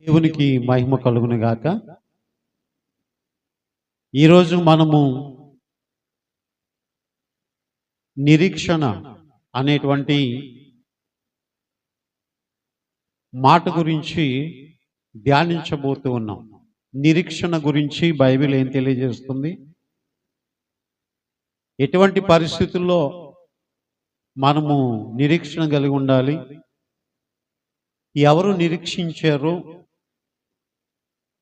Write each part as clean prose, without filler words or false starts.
దేవునికి మహిమ కలుగును గాక. ఈరోజు మనము నిరీక్షణ అనేటువంటి మాట గురించి ధ్యానించబోతూ ఉన్నాం. నిరీక్షణ గురించి బైబిల్ ఏం తెలియజేస్తుంది? ఎటువంటి పరిస్థితుల్లో మనము నిరీక్షణ కలిగి ఉండాలి? ఎవరు నిరీక్షించారు?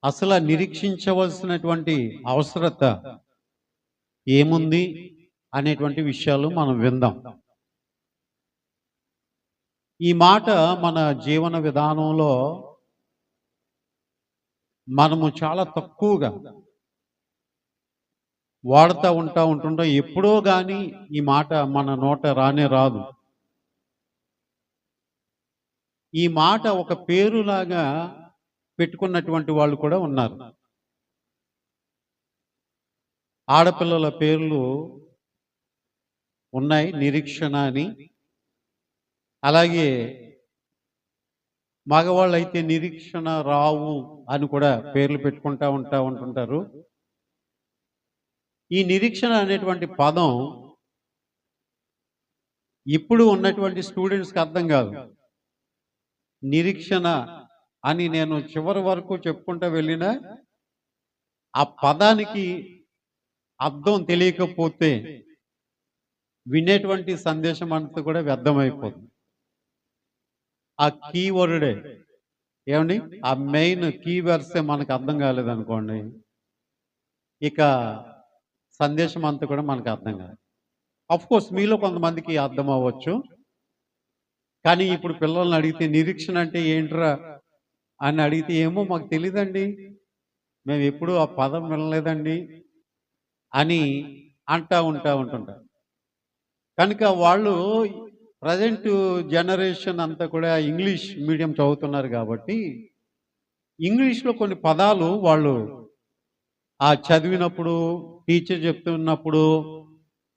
అసలు నిరీక్షించవలసినటువంటి అవసరత ఏముంది అనేటువంటి విషయాలు మనం విందాం. ఈ మాట మన జీవన విధానంలో మనము చాలా తక్కువగా వాడుతూ ఉంటుంటాం. ఎప్పుడో కానీ ఈ మాట మన నోట రానే రాదు. ఈ మాట ఒక పేరులాగా పెట్టుకున్నటువంటి వాళ్ళు కూడా ఉన్నారు. ఆడపిల్లల పేర్లు ఉన్నాయి, నిరీక్షణ అని. అలాగే మగవాళ్ళు అయితే నిరీక్షణ రావు అని కూడా పేర్లు పెట్టుకుంటా ఉంటుంటారు. ఈ నిరీక్షణ అనేటువంటి పదం ఇప్పుడు ఉన్నటువంటి స్టూడెంట్స్కి అర్థం కాదు. నిరీక్షణ అని నేను చివరి వరకు చెప్పుకుంటూ వెళ్ళినా ఆ పదానికి అర్థం తెలియకపోతే వినేటువంటి సందేశం అంతా కూడా వ్యర్థమైపోతుంది. ఆ కీవర్డే ఏమండి, ఆ మెయిన్ కీవర్డ్సే మనకు అర్థం కాలేదనుకోండి, ఇక సందేశం అంతా కూడా మనకు అర్థం కాదు. అఫ్కోర్స్ మీలో కొంతమందికి అర్థం అవ్వచ్చు, కానీ ఇప్పుడు పిల్లల్ని అడిగితే నిరీక్షణ అంటే ఏంట్రా అని అడిగితే ఏమో మాకు తెలియదండి, మేము ఎప్పుడూ ఆ పదం వినలేదండి అని ఉంటుంటారు. కనుక వాళ్ళు ప్రజెంట్ జనరేషన్ అంతా కూడా ఇంగ్లీష్ మీడియం చదువుతున్నారు కాబట్టి ఇంగ్లీష్లో కొన్ని పదాలు వాళ్ళు ఆ చదివినప్పుడు, టీచర్ చెప్తున్నప్పుడు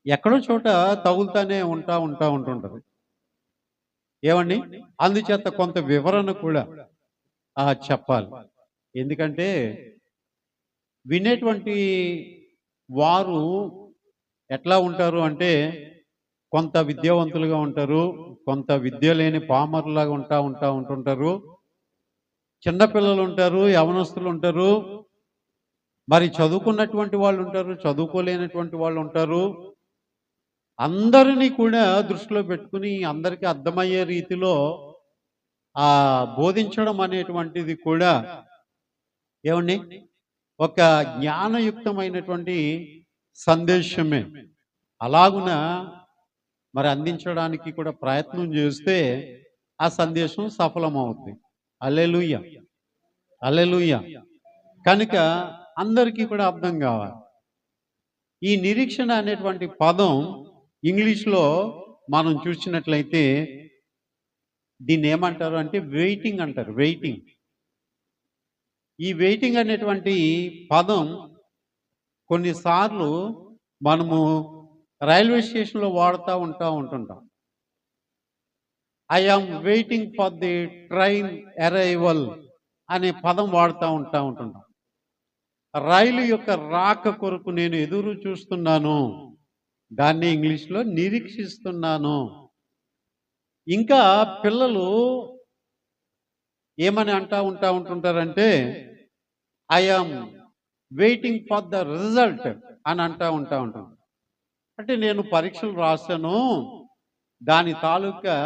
ఎక్కడో చోట తగులుతానే ఉంటుంటారు. ఏమండి, అందుచేత కొంత వివరణ కూడా చెప్పాలి. ఎందుకంటే వినేటువంటి వారు ఎట్లా ఉంటారు అంటే, కొంత విద్యావంతులుగా ఉంటారు, కొంత విద్య లేని పామరులాగా ఉంటుంటారు, చిన్నపిల్లలు ఉంటారు, యవనస్తులు ఉంటారు, మరి చదువుకున్నటువంటి వాళ్ళు ఉంటారు, చదువుకోలేనటువంటి వాళ్ళు ఉంటారు. అందరినీ కూడా దృష్టిలో పెట్టుకుని అందరికీ అర్థమయ్యే రీతిలో బోధించడం అనేటువంటిది కూడా ఏమండి ఒక జ్ఞానయుక్తమైనటువంటి సందేశమే. అలాగున మరి అందించడానికి కూడా ప్రయత్నం చేస్తే ఆ సందేశం సఫలమవుతుంది. హల్లెలూయా, హల్లెలూయా. కనుక అందరికీ కూడా అర్థం కావాలి. ఈ నిరీక్షణ అనేటువంటి పదం ఇంగ్లీష్లో మనం చూసినట్లయితే దీన్ని ఏమంటారు అంటే వెయిటింగ్ అంటారు. వెయిటింగ్. ఈ వెయిటింగ్ అనేటువంటి పదం కొన్నిసార్లు మనము రైల్వే స్టేషన్లో వాడుతూ ఉంటుంటాం. I am waiting for the train arrival అనే పదం వాడుతూ ఉంటుంటాం. రైలు యొక్క రాక కొరకు నేను ఎదురు చూస్తున్నాను, దాన్ని ఇంగ్లీష్లో నిరీక్షిస్తున్నాను. ఇంకా పిల్లలు ఏమని ఉంటుంటారంటే I am waiting for the result అని ఉంటాం. అంటే నేను పరీక్షలు రాశాను, దాని తాలూకా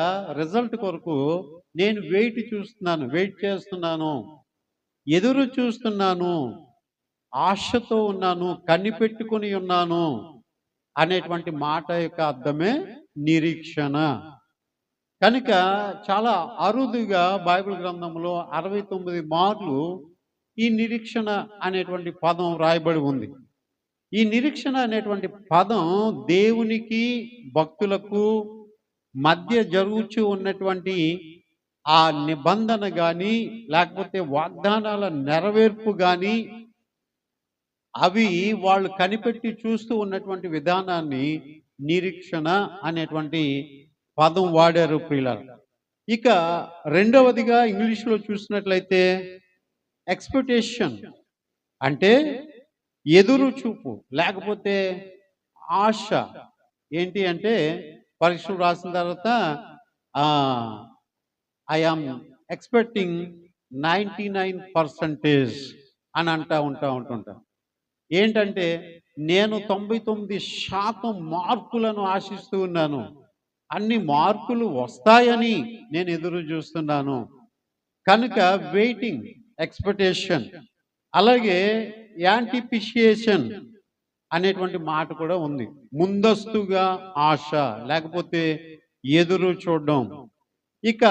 రిజల్ట్ కొరకు నేను వెయిట్ చేస్తున్నాను, ఎదురు చూస్తున్నాను, ఆశతో ఉన్నాను, కనిపెట్టుకుని ఉన్నాను అనేటువంటి మాట యొక్క అర్థమే నిరీక్షణ. కనుక చాలా అరుదుగా బైబిల్ గ్రంథంలో 69 మార్లు ఈ నిరీక్షణ అనేటువంటి పదం రాయబడి ఉంది. ఈ నిరీక్షణ అనేటువంటి పదం దేవునికి భక్తులకు మధ్య జరుగుతూ ఉన్నటువంటి ఆ నిబంధన కానీ, లేకపోతే వాగ్దానాల నెరవేర్పు కానీ, అవి వాళ్ళు కనిపెట్టి చూస్తూ ఉన్నటువంటి విధానాన్ని నిరీక్షణ అనేటువంటి పదం వాడారు ప్రియులారా. ఇక రెండవదిగా ఇంగ్లీష్లో చూసినట్లయితే ఎక్స్పెక్టేషన్ అంటే ఎదురు చూపు, లేకపోతే ఆశ. ఏంటి అంటే పరీక్షలు రాసిన తర్వాత ఐ ఆమ్ ఎక్స్పెక్టింగ్ 99% అని ఉంటుంటాం. ఏంటంటే నేను 99% మార్కులను ఆశిస్తూ ఉన్నాను, అన్ని మార్కులు వస్తాయని నేను ఎదురు చూస్తున్నాను. కనుక వెయిటింగ్, ఎక్స్పెక్టేషన్. అలాగే యాంటిపిషియేషన్ అనేటువంటి మాట కూడా ఉంది. ముందస్తుగా ఆశ, లేకపోతే ఎదురు చూడడం. ఇక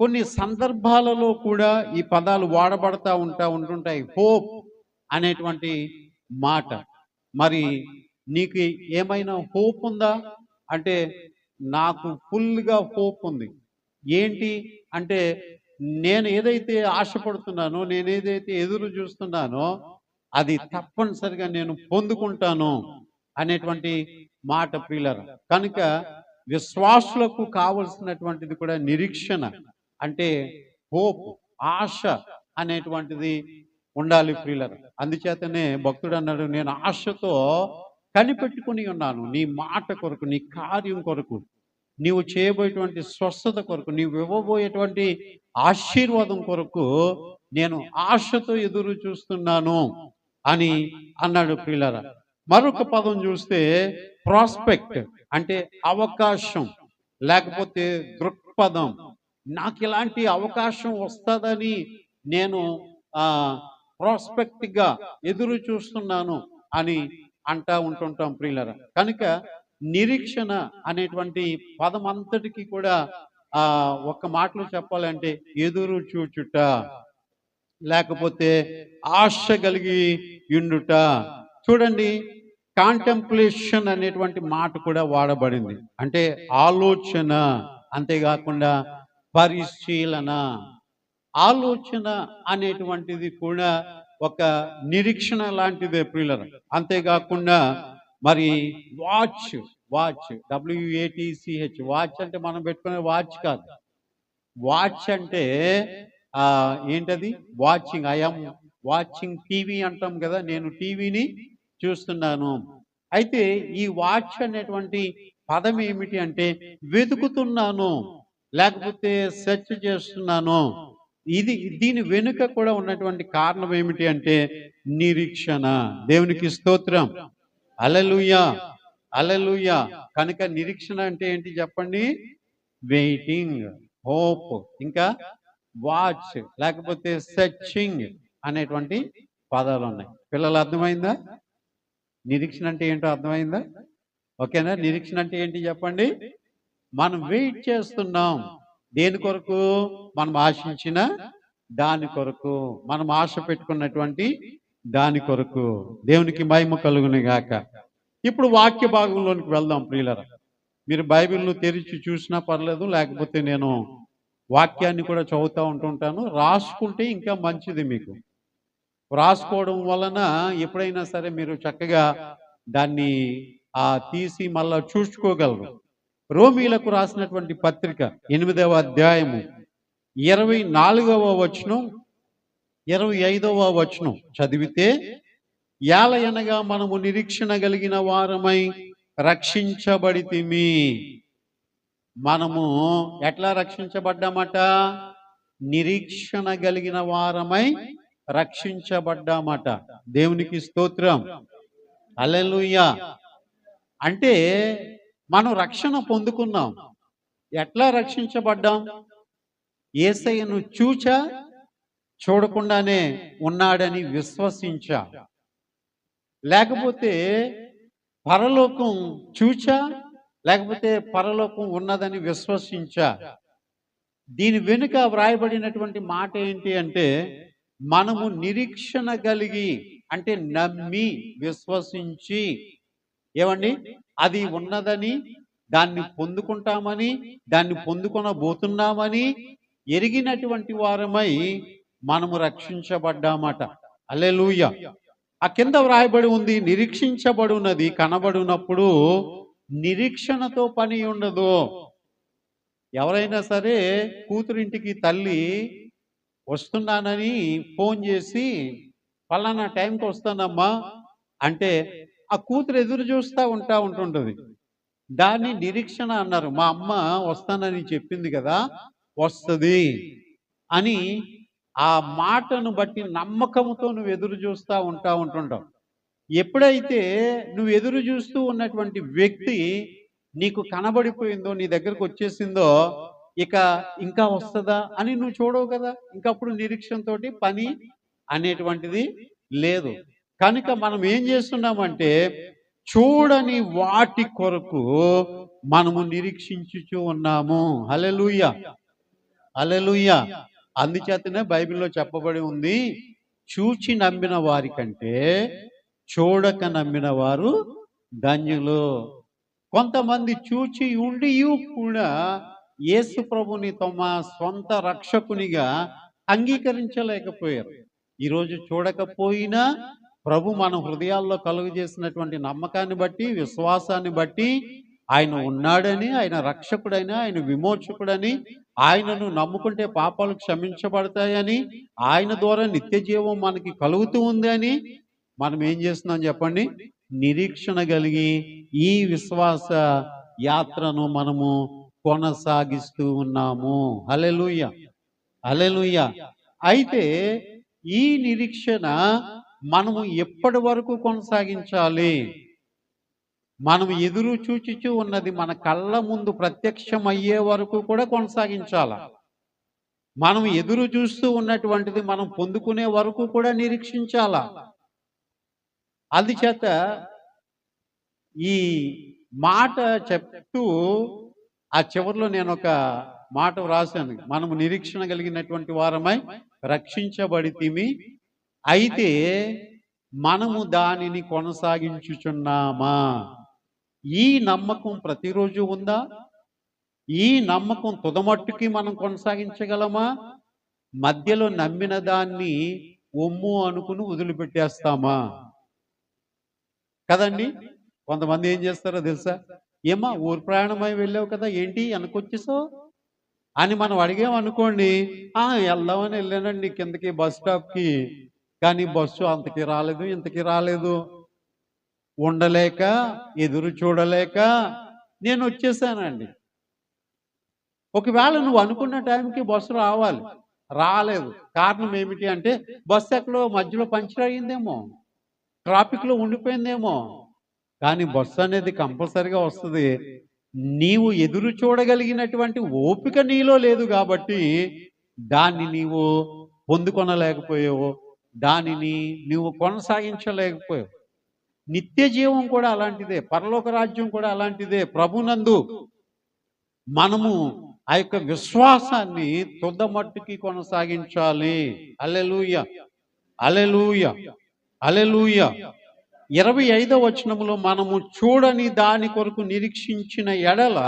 కొన్ని సందర్భాలలో కూడా ఈ పదాలు వాడబడతా ఉంటుంటాయి. హోప్ అనేటువంటి మాట. మరి నీకు ఏమైనా హోప్ ఉందా అంటే నాకు ఫుల్గా హోప్ ఉంది. ఏంటి అంటే నేను ఏదైతే ఆశపడుతున్నానో, నేను ఏదైతే ఎదురు చూస్తున్నానో అది తప్పనిసరిగా నేను పొందుకుంటాను అనేటువంటి మాట ప్రియులారా. కనుక విశ్వాసులకు కావలసినటువంటిది కూడా నిరీక్షణ, అంటే హోప్, ఆశ అనేటువంటిది ఉండాలి ప్రియులారా. అందుచేతనే భక్తుడు అన్నాడు, నేను ఆశతో కనిపెట్టుకుని ఉన్నాను నీ మాట కొరకు, నీ కార్యం కొరకు, నీవు చేయబోయేటువంటి స్వస్థత కొరకు, నీవు ఇవ్వబోయేటువంటి ఆశీర్వాదం కొరకు నేను ఆశతో ఎదురు చూస్తున్నాను అని అన్నాడు ప్రియులారా. మరొక పదం చూస్తే ప్రాస్పెక్ట్, అంటే అవకాశం, లేకపోతే దృక్పథం. నాకు ఇలాంటి అవకాశం వస్తుందని నేను ప్రాస్పెక్ట్గా ఎదురు చూస్తున్నాను అని ఉంటుంటాం ప్రియులారా. కనుక నిరీక్షణ అనేటువంటి పదం అంతటికి కూడా ఒక్క మాటలో చెప్పాలంటే ఎదురు చూచుట, లేకపోతే ఆశ కలిగి ఉండుట. చూడండి, కాంటెంప్లేషన్ అనేటువంటి మాట కూడా వాడబడింది. అంటే ఆలోచన, అంతేకాకుండా పరిశీలన. ఆలోచన అనేటువంటిది కూడా ఒక నిరీక్షణ లాంటిదే ప్రియులరా. అంతేకాకుండా మరి వాచ్, WATCH, వాచ్ అంటే మనం పెట్టుకునే వాచ్ కాదు. వాచ్ అంటే ఏంటది? వాచింగ్. ఐఎమ్ వాచింగ్ టీవీ అంటాం కదా, నేను టీవీని చూస్తున్నాను. అయితే ఈ వాచ్ అనేటువంటి పదం ఏమిటి అంటే వెతుకుతున్నాను, లేకపోతే సెర్చ్ చేస్తున్నాను. దీని వెనుక కూడా ఉన్నటువంటి కారణం ఏమిటి అంటే నిరీక్షణ. దేవునికి స్తోత్రం. హల్లెలూయా, హల్లెలూయా. కనుక నిరీక్షణ అంటే ఏంటి చెప్పండి? వెయిటింగ్, హోప్, ఇంకా వాచ్, లేకపోతే సెర్చింగ్ అనేటువంటి పదాలు ఉన్నాయి. పిల్లలు అర్థమైందా? నిరీక్షణ అంటే ఏంటో అర్థమైందా? ఓకేనా? నిరీక్షణ అంటే ఏంటి చెప్పండి? మనం వెయిట్ చేస్తున్నాం. దేని కొరకు? మనం ఆశించిన దాని కొరకు, మనం ఆశ పెట్టుకున్నటువంటి దాని కొరకు. దేవునికి మహిమ కలుగును గాక. ఇప్పుడు వాక్య భాగంలోనికి వెళ్దాం ప్రియులారా. మీరు బైబిల్ను తెరిచి చూసినా పర్లేదు, లేకపోతే నేను వాక్యాన్ని కూడా చదువుతూ ఉంటుంటాను. రాసుకుంటే ఇంకా మంచిది. మీకు రాసుకోవడం వలన ఎప్పుడైనా సరే మీరు చక్కగా దాన్ని తీసి మళ్ళా చూసుకోగలరు. రోమీలకు రాసినటువంటి పత్రిక 8వ అధ్యాయము 24వ వచనం, 25వ వచనం చదివితే, యాలయనగా మనము నిరీక్షణ కలిగిన వారమై రక్షించబడితిమి. మనము ఎట్లా రక్షించబడ్డామట? నిరీక్షణ కలిగిన వారమై రక్షించబడ్డామట. దేవునికి స్తోత్రం. హల్లెలూయా. అంటే మనం రక్షణ పొందుకున్నాం. ఎట్లా రక్షించబడ్డాం? యేసయ్యను చూడకుండానే ఉన్నాడని విశ్వసించా, లేకపోతే పరలోకం చూచా, లేకపోతే పరలోకం ఉన్నదని విశ్వసించా. దీని వెనుక వ్రాయబడినటువంటి మాట ఏంటి అంటే మనము నిరీక్షణ కలిగి, అంటే నమ్మి విశ్వసించి, ఏమండి, అది ఉన్నదని, దాన్ని పొందుకుంటామని, దాన్ని పొందుకొనబోతున్నామని ఎరిగినటువంటి వారమై మనము రక్షించబడ్డామట. హల్లెలూయా. ఆ కింద వ్రాయబడి ఉంది, నిరీక్షించబడున్నది కనబడినప్పుడు నిరీక్షణతో పని ఉండదు. ఎవరైనా సరే కూతురింటికి తల్లి వస్తున్నానని ఫోన్ చేసి పలానా టైంకి వస్తానమ్మా అంటే ఆ కూతురు ఎదురు చూస్తూ ఉంటుంటుంది. దాన్ని నిరీక్షణ అన్నారు. మా అమ్మ వస్తానని చెప్పింది కదా, వస్తుంది అని ఆ మాటను బట్టి నమ్మకంతో నువ్వు ఎదురు చూస్తూ ఉంటుంటావు. ఎప్పుడైతే నువ్వు ఎదురు చూస్తూ ఉన్నటువంటి వ్యక్తి నీకు కనబడిపోయిందో, నీ దగ్గరకు వచ్చేసిందో, ఇక ఇంకా వస్తుందా అని నువ్వు చూడవు కదా, ఇంకప్పుడు నిరీక్షణతోటి పని అనేటువంటిది లేదు. కనుక మనం ఏం చేస్తున్నామంటే చూడని వాటి కొరకు మనము నిరీక్షించుచూ ఉన్నాము. హల్లెలూయా, హల్లెలూయా. అందుచేతనే బైబిల్లో చెప్పబడి ఉంది, చూచి నమ్మిన వారి కంటే చూడక నమ్మిన వారు ధన్యులు. కొంతమంది చూచి ఉండి కూడా యేసు ప్రభుని తమ సొంత రక్షకునిగా అంగీకరించలేకపోయారు. ఈరోజు చూడకపోయినా ప్రభు మన హృదయాల్లో కలుగు చేసినటువంటి నమ్మకాన్ని బట్టి, విశ్వాసాన్ని బట్టి ఆయన ఉన్నాడని, ఆయన రక్షకుడని, ఆయన విమోచకుడని, ఆయనను నమ్ముకుంటే పాపాలు క్షమించబడతాయని, ఆయన ద్వారా నిత్య జీవం మనకి కలుగుతూ ఉంది అని మనం ఏం చేస్తున్నాం చెప్పండి? నిరీక్షణ కలిగి ఈ విశ్వాస యాత్రను మనము కొనసాగిస్తూ ఉన్నాము. హల్లెలూయా, హల్లెలూయా. అయితే ఈ నిరీక్షణ మనము ఎప్పటి వరకు కొనసాగించాలి? మనం ఎదురు చూచుచూ ఉన్నది మన కళ్ళ ముందు ప్రత్యక్షమయ్యే వరకు కూడా కొనసాగించాల. మనం ఎదురు చూస్తూ ఉన్నటువంటిది మనం పొందుకునే వరకు కూడా నిరీక్షించాలా. అందుచేత ఈ మాట చెప్తూ ఆ చివరిలో నేను ఒక మాట వ్రాసాను. మనము నిరీక్షణ కలిగినటువంటి వారమై రక్షించబడితిమి, అయితే మనము దానిని కొనసాగించుచున్నామా? ఈ నమ్మకం ప్రతిరోజు ఉందా? ఈ నమ్మకం తుదమట్టుకి మనం కొనసాగించగలమా? మధ్యలో నమ్మిన దాన్ని ఒమ్ము అనుకుని వదిలిపెట్టేస్తామా? కదండి. కొంతమంది ఏం చేస్తారో తెలుసా? ఏమా ఊరు ప్రయాణమై వెళ్ళావు కదా, ఏంటి వెనకొచ్చేసావు అని మనం అడిగామనుకోండి, వెళ్దామని వెళ్ళానండి కిందకి బస్ స్టాప్కి, కానీ బస్సు అంతకి రాలేదు, ఇంతకి రాలేదు, ఉండలేక ఎదురు చూడలేక నేను వచ్చేసానండి. ఒకవేళ నువ్వు అనుకున్న టైంకి బస్సు రావాలి, రాలేదు. కారణం ఏమిటి అంటే బస్సు ఎక్కడో మధ్యలో పంచర్ అయ్యిందేమో, ట్రాఫిక్లో ఉండిపోయిందేమో. కానీ బస్సు అనేది కంపల్సరిగా వస్తుంది. నీవు ఎదురు చూడగలిగినటువంటి ఓపిక నీలో లేదు కాబట్టి దాన్ని నీవు పొందుకొనలేకపోయావు, దానిని నీవు కొనసాగించలేకపోయావు. నిత్య జీవం కూడా అలాంటిదే, పరలోక రాజ్యం కూడా అలాంటిదే. ప్రభునందు మనము ఆ యొక్క విశ్వాసాన్ని తుదమట్టుకి కొనసాగించాలి. హల్లెలూయా, హల్లెలూయా, హల్లెలూయా. 25వ వచనములో మనము చూడని దాని కొరకు నిరీక్షించిన ఎడల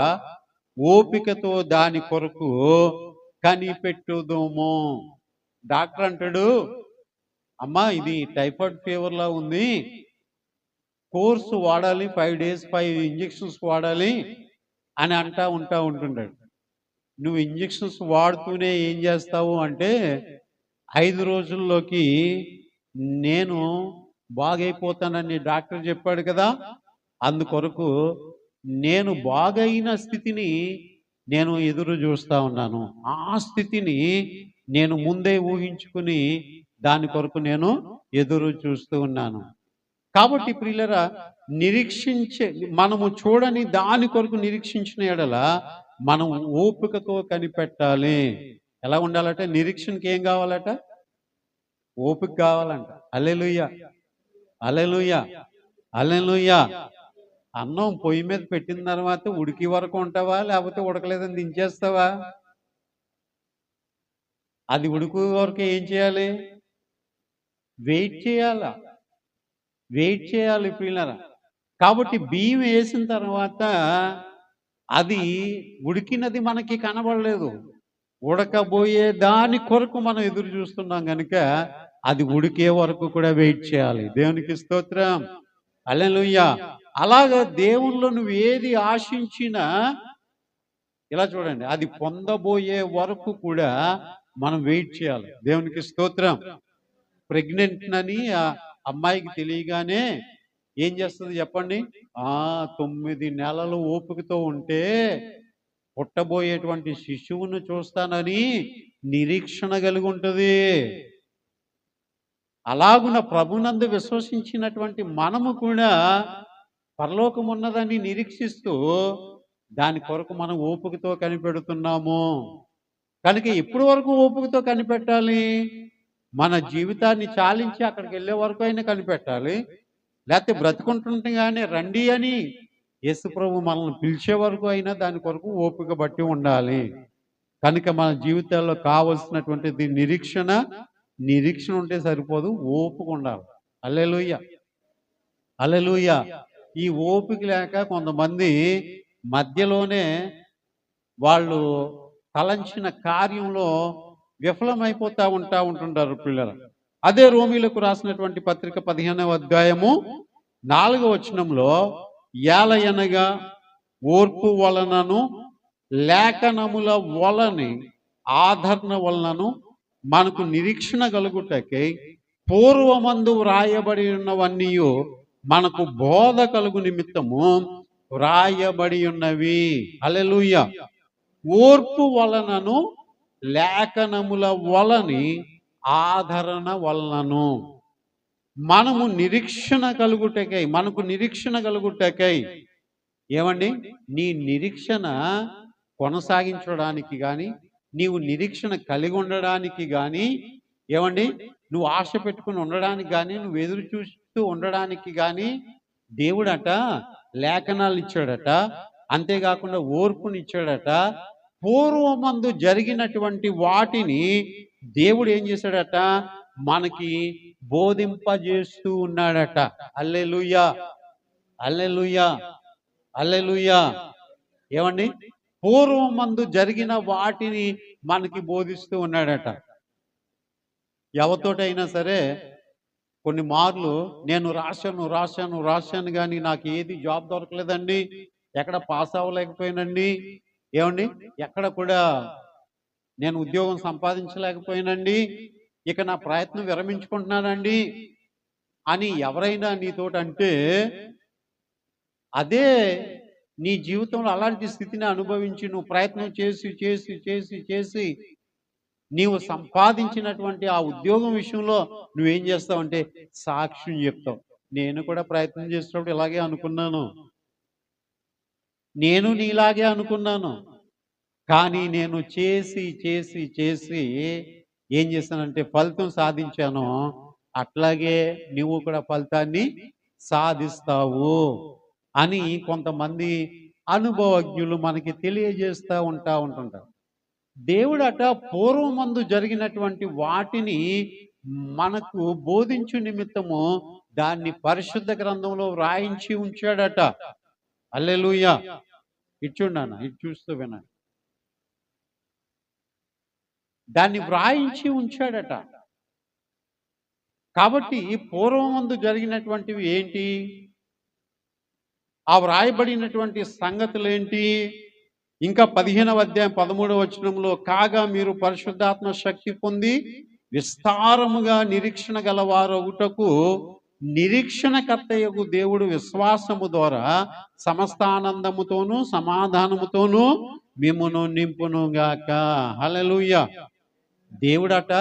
ఓపికతో దాని కొరకు కనిపెట్టుదుము. డాక్టర్ అంటాడు, అమ్మా ఇది టైఫాయిడ్ ఫీవర్లా ఉంది, కోర్సు వాడాలి, 5 days 5 ఇంజెక్షన్స్ వాడాలి అని ఉంటుంటాడు. నువ్వు ఇంజెక్షన్స్ వాడుతూనే ఏం చేస్తావు అంటే 5 రోజుల్లోకి నేను బాగైపోతానని డాక్టర్ చెప్పాడు కదా, అందుకొరకు నేను బాగైన స్థితిని నేను ఎదురు చూస్తూ ఉన్నాను. ఆ స్థితిని నేను ముందే ఊహించుకుని దాని కొరకు నేను ఎదురు చూస్తూ ఉన్నాను. కాబట్టి ప్రియులరా, మనము చూడని దాని కొరకు నిరీక్షించిన ఎడల మనం ఓపికతో కనిపెట్టాలి. ఎలా ఉండాలట? నిరీక్షణకి ఏం కావాలట? ఓపిక కావాలంట. హల్లెలూయా, హల్లెలూయా, హల్లెలూయా. అన్నం పొయ్యి మీద పెట్టిన తర్వాత ఉడికి వరకు ఉంటావా, లేకపోతే ఉడకలేదని దించేస్తావా? అది ఉడుకు వరకు ఏం చేయాలి? వెయిట్ చేయాలా, వెయిట్ చేయాలి పిల్లరా. కాబట్టి బియ్యం వేసిన తర్వాత అది ఉడికినది మనకి కనబడలేదు, ఉడకబోయే దాని కొరకు మనం ఎదురు చూస్తున్నాం కనుక అది ఉడికే వరకు కూడా వెయిట్ చేయాలి. దేవునికి స్తోత్రం, హల్లెలూయా. అలాగా దేవునిలో నువ్వు ఏది ఆశించినా ఇలా చూడండి, అది పొందబోయే వరకు కూడా మనం వెయిట్ చేయాలి. దేవునికి స్తోత్రం. ప్రెగ్నెంట్ అని ఆ అమ్మాయికి తెలియగానే ఏం చేస్తుంది చెప్పండి? 9 నెలలు ఓపికతో ఉంటే పుట్టబోయేటువంటి శిశువును చూస్తానని నిరీక్షణ కలిగి ఉంటుంది. అలాగున ప్రభునందు విశ్వసించినటువంటి మనము కూడా పరలోకం ఉన్నదని నిరీక్షిస్తూ దాని కొరకు మనం ఓపికతో కనిపెడుతున్నాము. కనుక ఎప్పటి వరకు ఓపికతో కనిపెట్టాలి? మన జీవితాన్ని చాలించి అక్కడికి వెళ్ళే వరకు అయినా కనిపెట్టాలి. లేకపోతే బ్రతుకుంటుండగానే రండి అని యేసుప్రభు మనల్ని పిలిచే వరకు అయినా దాని కొరకు ఓపిక బట్టి ఉండాలి. కనుక మన జీవితాల్లో కావలసినటువంటిది నిరీక్షణ. నిరీక్షణ ఉంటే సరిపోదు, ఓపిక ఉండాలి. హల్లెలూయా, హల్లెలూయా. ఈ ఓపిక లేక కొంతమంది మధ్యలోనే వాళ్ళు తలంచిన కార్యంలో విఫలమైపోతూ ఉంటుంటారు పిల్లలు. అదే రోమీలకు రాసినటువంటి పత్రిక 15వ అధ్యాయము 4వ వచనంలో ఏలయనగా ఓర్పు వలనను లేఖనముల వలని ఆదరణ వలనను మనకు నిరీక్షణ కలుగుటకై పూర్వమందు వ్రాయబడి ఉన్నవన్నీ మనకు బోధ కలుగు నిమిత్తము వ్రాయబడి ఉన్నవి. హల్లెలూయా. ఓర్పు వలనను లేఖనముల వలని ఆదరణ వలనను మనకు నిరీక్షణ కలుగుటకై ఏమండి, నీ నిరీక్షణ కొనసాగించడానికి కానీ, నీవు నిరీక్షణ కలిగి ఉండడానికి కానీ, ఏమండి, నువ్వు ఆశ పెట్టుకుని ఉండడానికి కానీ, నువ్వు ఎదురు చూస్తూ ఉండడానికి కానీ దేవుడట లేఖనాలు ఇచ్చాడట. అంతేకాకుండా ఓర్పునిచ్చాడట. పూర్వమందు జరిగినటువంటి వాటిని దేవుడు ఏం చేశాడట? మనకి బోధింపజేస్తూ ఉన్నాడట. హల్లెలూయా, హల్లెలూయా, హల్లెలూయా. ఏమండి, పూర్వమందు జరిగిన వాటిని మనకి బోధిస్తూ ఉన్నాడట. ఎవరితోటైనా సరే కొన్ని మార్లు నేను రాశాను కానీ నాకు ఏది జాబ్ దొరకలేదండి, ఎక్కడ పాస్ అవ్వలేకపోయానండి, ఏమండి, ఎక్కడ కూడా నేను ఉద్యోగం సంపాదించలేకపోయానండి, ఇక నా ప్రయత్నం విరమించుకుంటున్నానండి అని ఎవరైనా నీతోటంటే అదే నీ జీవితంలో అలాంటి స్థితిని అనుభవించి నువ్వు ప్రయత్నం చేసి నీవు సంపాదించినటువంటి ఆ ఉద్యోగం విషయంలో నువ్వేం చేస్తావంటే సాక్ష్యం చెప్తావు. నేను కూడా ప్రయత్నం చేసినప్పుడు ఇలాగే అనుకున్నాను, నేను నీలాగే అనుకున్నాను, కానీ నేను చేసి ఏం చేశానంటే ఫలితం సాధించాను. అట్లాగే నువ్వు కూడా ఫలితాన్ని సాధిస్తావు అని కొంతమంది అనుభవజ్ఞులు మనకి తెలియజేస్తూ ఉంటుంటారు. దేవుడట పూర్వమందు జరిగినటువంటి వాటిని మనకు బోధించు నిమిత్తము దాన్ని పరిశుద్ధ గ్రంథంలో వ్రాయించి ఉంచాడట. హల్లెలూయా. ఇచ్చుండన్న, ఇది చూస్తూ వినండి. దాన్ని వ్రాయించి ఉంచాడట. కాబట్టి పూర్వమందు జరిగినటువంటివి ఏంటి? ఆ వ్రాయబడినటువంటి సంగతులు ఏంటి? ఇంకా 15వ అధ్యాయం 13వ వచనంలో కాగా మీరు పరిశుద్ధాత్మ శక్తి పొంది విస్తారముగా నిరీక్షణ గలవారొగుటకు నిరీక్షణకర్తయగు దేవుడు విశ్వాసము ద్వారా సమస్తానందముతోనూ సమాధానముతోనూ మిమ్మును నింపునుగాక. హల్లెలూయా. దేవుడట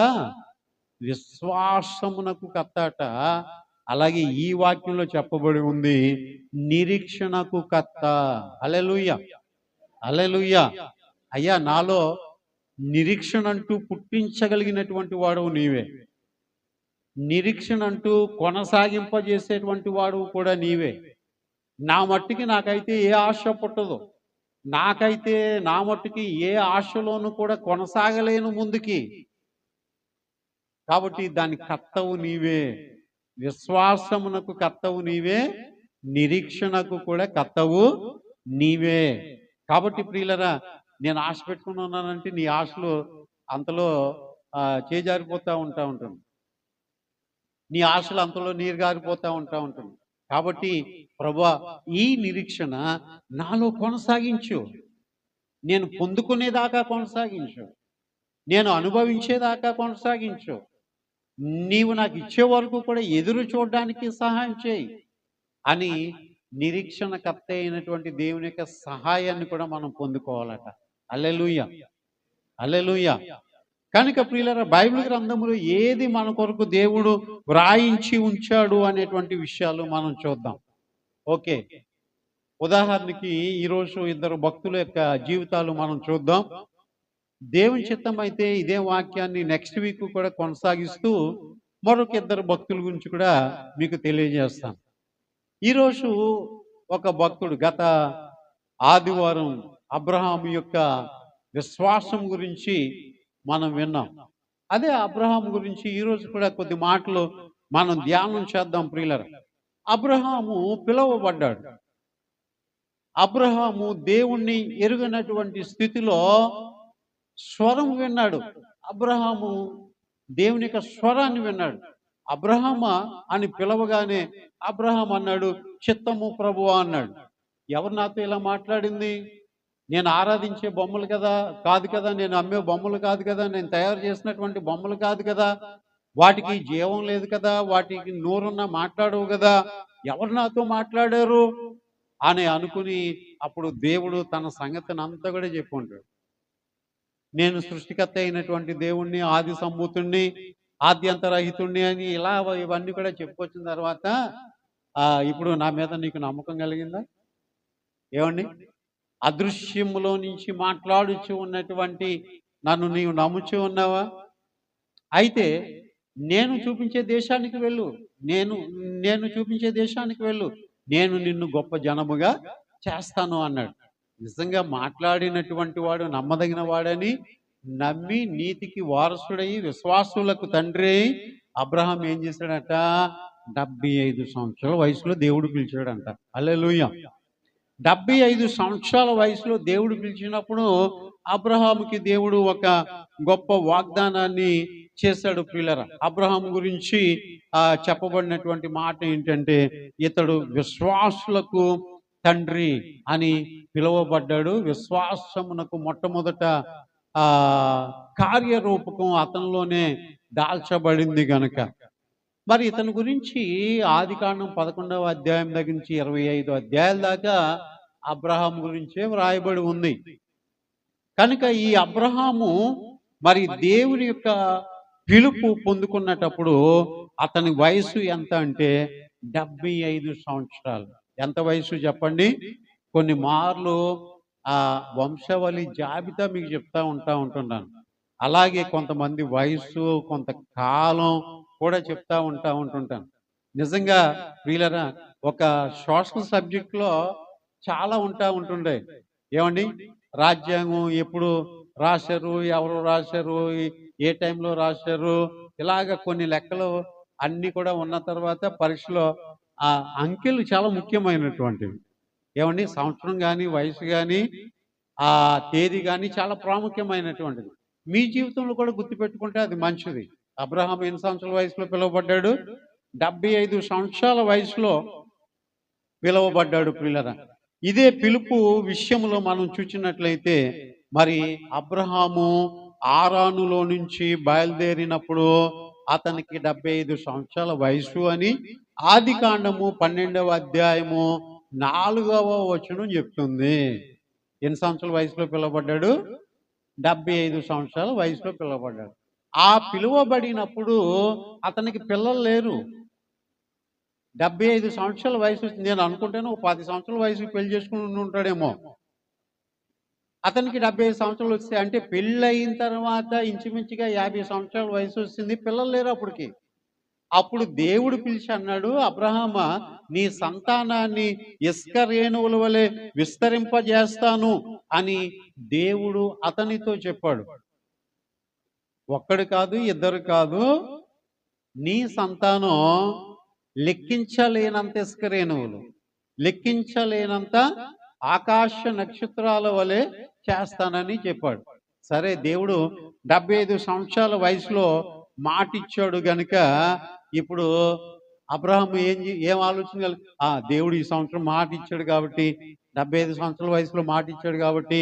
విశ్వాసమునకు కర్త. అలాగే ఈ వాక్యంలో చెప్పబడి ఉంది నిరీక్షణకు కర్త. హల్లెలూయా, హల్లెలూయా. అయ్యా, నాలో నిరీక్షణ అంటూ పుట్టించగలిగినటువంటి వాడు నీవే. నిరీక్షణ అంటూ కొనసాగింపజేసేటువంటి వాడు కూడా నీవే. నా మట్టికి నాకైతే ఏ ఆశ పుట్టదు. నాకైతే నా మట్టుకి ఏ ఆశలోనూ కూడా కొనసాగలేను ముందుకి. కాబట్టి దాని కర్తవు నీవే. విశ్వాసమునకు కర్తవు నీవే, నిరీక్షణకు కూడా కర్తవు నీవే. కాబట్టి ప్రియులరా, నేను ఆశ పెట్టుకుని ఉన్నానంటే నీ ఆశలు అంతలో చేజారిపోతూ ఉంటుంది. నీ ఆశలు అంతలో నీరు గారిపోతూ ఉంటుంది. కాబట్టి ప్రభువా, ఈ నిరీక్షణ నాలో కొనసాగించు, నేను పొందుకునేదాకా కొనసాగించు. నేను అనుభవించేదాకా కొనసాగించు. నీవు నాకు ఇచ్చే వరకు కూడా ఎదురు చూడడానికి సహాయం చేయి అని నిరీక్షణకర్త అయినటువంటి దేవుని యొక్క సహాయాన్ని కూడా మనం పొందుకోవాలట. హల్లెలూయా, హల్లెలూయా. కనుక ప్రియులారా, బైబిల్ గ్రంథములో ఏది మన కొరకు దేవుడు వ్రాయించి ఉంచాడు అనేటువంటి విషయాలు మనం చూద్దాం. ఓకే, ఉదాహరణకి ఈరోజు ఇద్దరు భక్తుల యొక్క జీవితాలు మనం చూద్దాం. దేవుని చిత్తం అయితే ఇదే వాక్యాన్ని నెక్స్ట్ వీక్ కూడా కొనసాగిస్తూ మరొక ఇద్దరు భక్తుల గురించి కూడా మీకు తెలియజేస్తాను. ఈరోజు ఒక భక్తుడు గత ఆదివారం అబ్రహాము యొక్క విశ్వాసం గురించి మనం విన్నాం. అదే అబ్రహాం గురించి ఈరోజు కూడా కొద్ది మాటలు మనం ధ్యానం చేద్దాం ప్రియులారా. అబ్రహాము పిలువబడ్డాడు. అబ్రహాము దేవుణ్ణి ఎరుగనటువంటి స్థితిలో స్వరం విన్నాడు. అబ్రహాము దేవుని యొక్క స్వరాన్ని విన్నాడు. అబ్రహామా అని పిలవగానే అబ్రహాం అన్నాడు, చిత్తము ప్రభువా అన్నాడు. ఎవరు నాతో ఇలా మాట్లాడింది? నేను ఆరాధించే బొమ్మలు కదా కాదు కదా, నేను అమ్మే బొమ్మలు కాదు కదా, నేను తయారు చేసినటువంటి బొమ్మలు కాదు కదా, వాటికి జీవం లేదు కదా, వాటికి నోరున్నా మాట్లాడవు కదా, ఎవరు నాతో మాట్లాడారు అని అనుకుని అప్పుడు దేవుడు తన సంగతిని అంతా కూడా చెప్పుకుంటాడు. నేను సృష్టికర్త అయినటువంటి దేవుణ్ణి, ఆది సంభూతుణ్ణి, ఆద్యంతరహితుణ్ణి అని ఇలా ఇవన్నీ కూడా చెప్పుకొచ్చిన తర్వాత ఇప్పుడు నా మీద నీకు నమ్మకం కలిగిందా? ఏమండి, అదృశ్యములో నుంచి మాట్లాడుచు ఉన్నటువంటి నన్ను నీవు నమ్ముచూ ఉన్నావా? అయితే నేను చూపించే దేశానికి వెళ్ళు, నేను చూపించే దేశానికి వెళ్ళు, నేను నిన్ను గొప్ప జనముగా చేస్తాను అన్నాడు. నిజంగా మాట్లాడినటువంటి వాడు నమ్మదగిన వాడని నమ్మి నీతికి వారసుడై విశ్వాసులకు తండ్రి అబ్రహాం ఏం చేశాడట? 75 సంవత్సరాల వయసులో దేవుడు పిలిచాడంట. హల్లెలూయా. 75 సంవత్సరాల వయసులో దేవుడు పిలిచినప్పుడు అబ్రహాముకి దేవుడు ఒక గొప్ప వాగ్దానాన్ని చేశాడు. ప్రియులారా, అబ్రహాం గురించి చెప్పబడినటువంటి మాట ఏంటంటే, ఇతడు విశ్వాసులకు తండ్రి అని పిలువబడ్డాడు. విశ్వాసమునకు మొట్టమొదట కార్యరూపకం అతనిలోనే దాల్చబడింది గనక. మరి ఇతని గురించి ఆదికాండం 11వ అధ్యాయం దగ్గర నుంచి 25 అధ్యాయాల దాకా అబ్రహాం గురించే వ్రాయబడి ఉంది. కనుక ఈ అబ్రహాము మరి దేవుని యొక్క పిలుపు పొందుకున్నటప్పుడు అతని వయసు ఎంత అంటే 75 సంవత్సరాలు. ఎంత వయసు చెప్పండి? కొన్ని మార్లు వంశవళి జాబితా మీకు చెప్తా ఉంటున్నాను. అలాగే కొంతమంది వయసు, కొంతకాలం కూడా చెప్తా ఉంటుంటాను. నిజంగా ప్రియులారా, ఒక సోషల్ సబ్జెక్ట్లో చాలా ఉంటుండే. ఏమండి, రాజ్యాంగం ఎప్పుడు రాశారు, ఎవరు రాశారు, ఏ టైంలో రాశారు, ఇలాగ కొన్ని లెక్కలు అన్నీ కూడా ఉన్న తర్వాత పరీక్షలో అంకెలు చాలా ముఖ్యమైనటువంటివి. ఏమండి, సంవత్సరం కానీ, వయసు కానీ, ఆ తేదీ కానీ చాలా ప్రాముఖ్యమైనటువంటిది. మీ జీవితంలో కూడా గుర్తుపెట్టుకుంటే అది మంచిది. అబ్రహాం ఎన్ని సంవత్సరాల వయసులో పిలువబడ్డాడు? 75 సంవత్సరాల వయసులో పిలువబడ్డాడు. ప్రియులారా, ఇదే పిలుపు విషయంలో మనం చూసినట్లయితే మరి అబ్రహాము ఆరానులో నుంచి బయలుదేరినప్పుడు అతనికి 75 సంవత్సరాల వయసు అని ఆదికాండము 12వ అధ్యాయము 4వ వచనం చెప్తుంది. ఎన్ని సంవత్సరాల వయసులో పిలువబడ్డాడు? 75 సంవత్సరాల వయసులో పిలువబడ్డాడు. ఆ పిలువబడినప్పుడు అతనికి పిల్లలు లేరు. 75 సంవత్సరాల వయసు వచ్చింది. నేను అనుకుంటాను 10 సంవత్సరాల వయసు పెళ్లి చేసుకుని ఉంటాడేమో. అతనికి 75 సంవత్సరాలు వస్తాయి అంటే పెళ్ళి అయిన తర్వాత ఇంచుమించుగా 50 సంవత్సరాల వయసు వచ్చింది. పిల్లలు లేరు అప్పటికి. అప్పుడు దేవుడు పిలిచి అన్నాడు, అబ్రహామా, నీ సంతానాన్ని ఇసుక రేణువుల వలె విస్తరింపజేస్తాను అని దేవుడు అతనితో చెప్పాడు. ఒక్కడు కాదు, ఇద్దరు కాదు, నీ సంతానం లెక్కించలేనంత ఇసుక రేణువులు, లెక్కించలేనంత ఆకాశ నక్షత్రాల వలె చేస్తానని చెప్పాడు. సరే, దేవుడు 75 సంవత్సరాల వయసులో మాటిచ్చాడు గనుక ఇప్పుడు అబ్రహాం ఏం ఆలోచన దేవుడు ఈ సంవత్సరం మాట ఇచ్చాడు కాబట్టి, 75 సంవత్సరాల వయసులో మాట ఇచ్చాడు కాబట్టి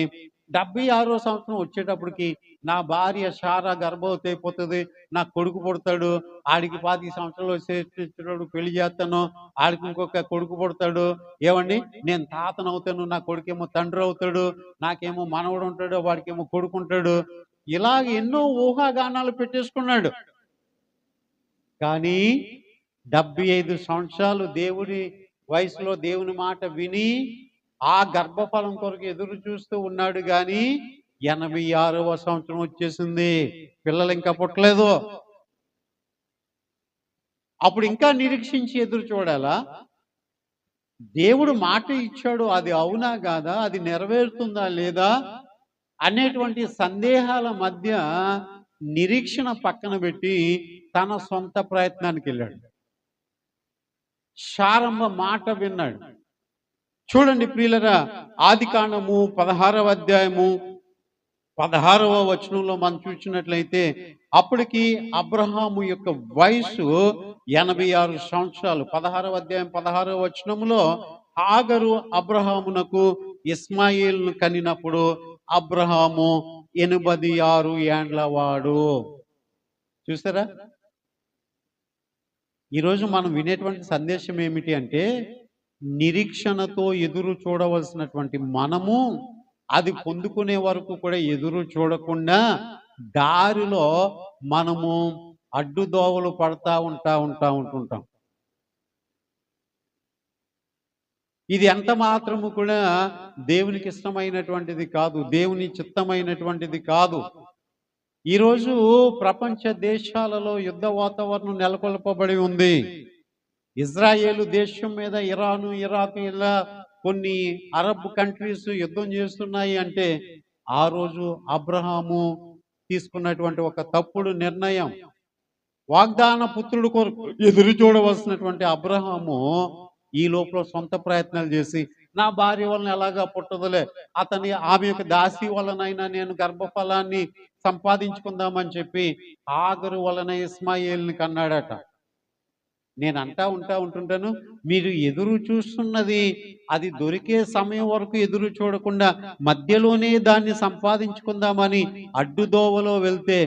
76వ సంవత్సరం వచ్చేటప్పటికి నా భార్య శారా గర్భవతి అయిపోతుంది, నాకు కొడుకు పుడతాడు, ఆడికి 25 సంవత్సరాలు వచ్చేటప్పుడు పెళ్లి చేస్తాను, ఆడికి ఇంకొక కొడుకు పుడతాడు, ఏమండి నేను తాతను అవుతాను, నా కొడుకేమో తండ్రి అవుతాడు, నాకేమో మనవడు ఉంటాడు, వాడికేమో కొడుకు ఉంటాడు, ఇలాగ ఎన్నో ఊహాగానాలు పెట్టేసుకున్నాడు. కానీ 75 సంవత్సరాలు దేవుడి వయసులో దేవుని మాట విని ఆ గర్భఫలం కొరకు ఎదురు చూస్తూ ఉన్నాడు. కానీ 86వ సంవత్సరం వచ్చేసింది, పిల్లలు ఇంకా పుట్టలేదు. అప్పుడు ఇంకా నిరీక్షించి ఎదురు చూడాలా? దేవుడు మాట ఇచ్చాడు, అది అవునా కాదా, అది నెరవేరుతుందా లేదా అనేటువంటి సందేహాల మధ్య నిరీక్షణ పక్కన పెట్టి తన సొంత ప్రయత్నానికి వెళ్ళాడు. శారమ్మ మాట విన్నాడు. చూడండి ప్రియులరా, ఆదికాండము 16వ అధ్యాయము 16వ వచనంలో మనం చూసినట్లయితే అప్పటికి అబ్రహాము యొక్క వయసు 86 సంవత్సరాలు. 16వ అధ్యాయం 16వ వచనంలో హాగరు అబ్రహామునకు ఇస్మాయిల్ను కనినప్పుడు అబ్రహాము 86 ఏండ్ల వాడు. చూసారా? ఈరోజు మనం వినేటువంటి సందేశం ఏమిటి అంటే, నిరీక్షణతో ఎదురు చూడవలసినటువంటి మనము అది పొందుకునే వరకు కూడా ఎదురు చూడకుండా దారిలో మనము అడ్డుదోవలు పడతా ఉంటుంటాం. ఇది ఎంత మాత్రము కూడా దేవునికి ఇష్టమైనటువంటిది కాదు, దేవుని చిత్తమైనటువంటిది కాదు. ఈరోజు ప్రపంచ దేశాలలో యుద్ధ వాతావరణం నెలకొల్పబడి ఉంది. ఇజ్రాయేలు దేశం మీద ఇరాను, ఇరాక్ ఇలా కొన్ని అరబ్ కంట్రీస్ యుద్ధం చేస్తున్నాయి అంటే ఆ రోజు అబ్రహాము తీసుకున్నటువంటి ఒక తప్పుడు నిర్ణయం. వాగ్దాన పుత్రుడు కొరకు ఎదురు చూడవలసినటువంటి అబ్రహాము ఈ లోపల సొంత ప్రయత్నాలు చేసి నా భార్య వలన ఎలాగా పుట్టదులే, ఆమె యొక్క దాసి వలనైనా నేను గర్భఫలాన్ని సంపాదించుకుందామని చెప్పి హాగరు వలన ఇస్మాయిల్ని కన్నాడట. నేను ఉంటుంటాను, మీరు ఎదురు చూస్తున్నది అది దొరికే సమయం వరకు ఎదురు చూడకుండా మధ్యలోనే దాన్ని సంపాదించుకుందామని అడ్డుదోవలో వెళ్తే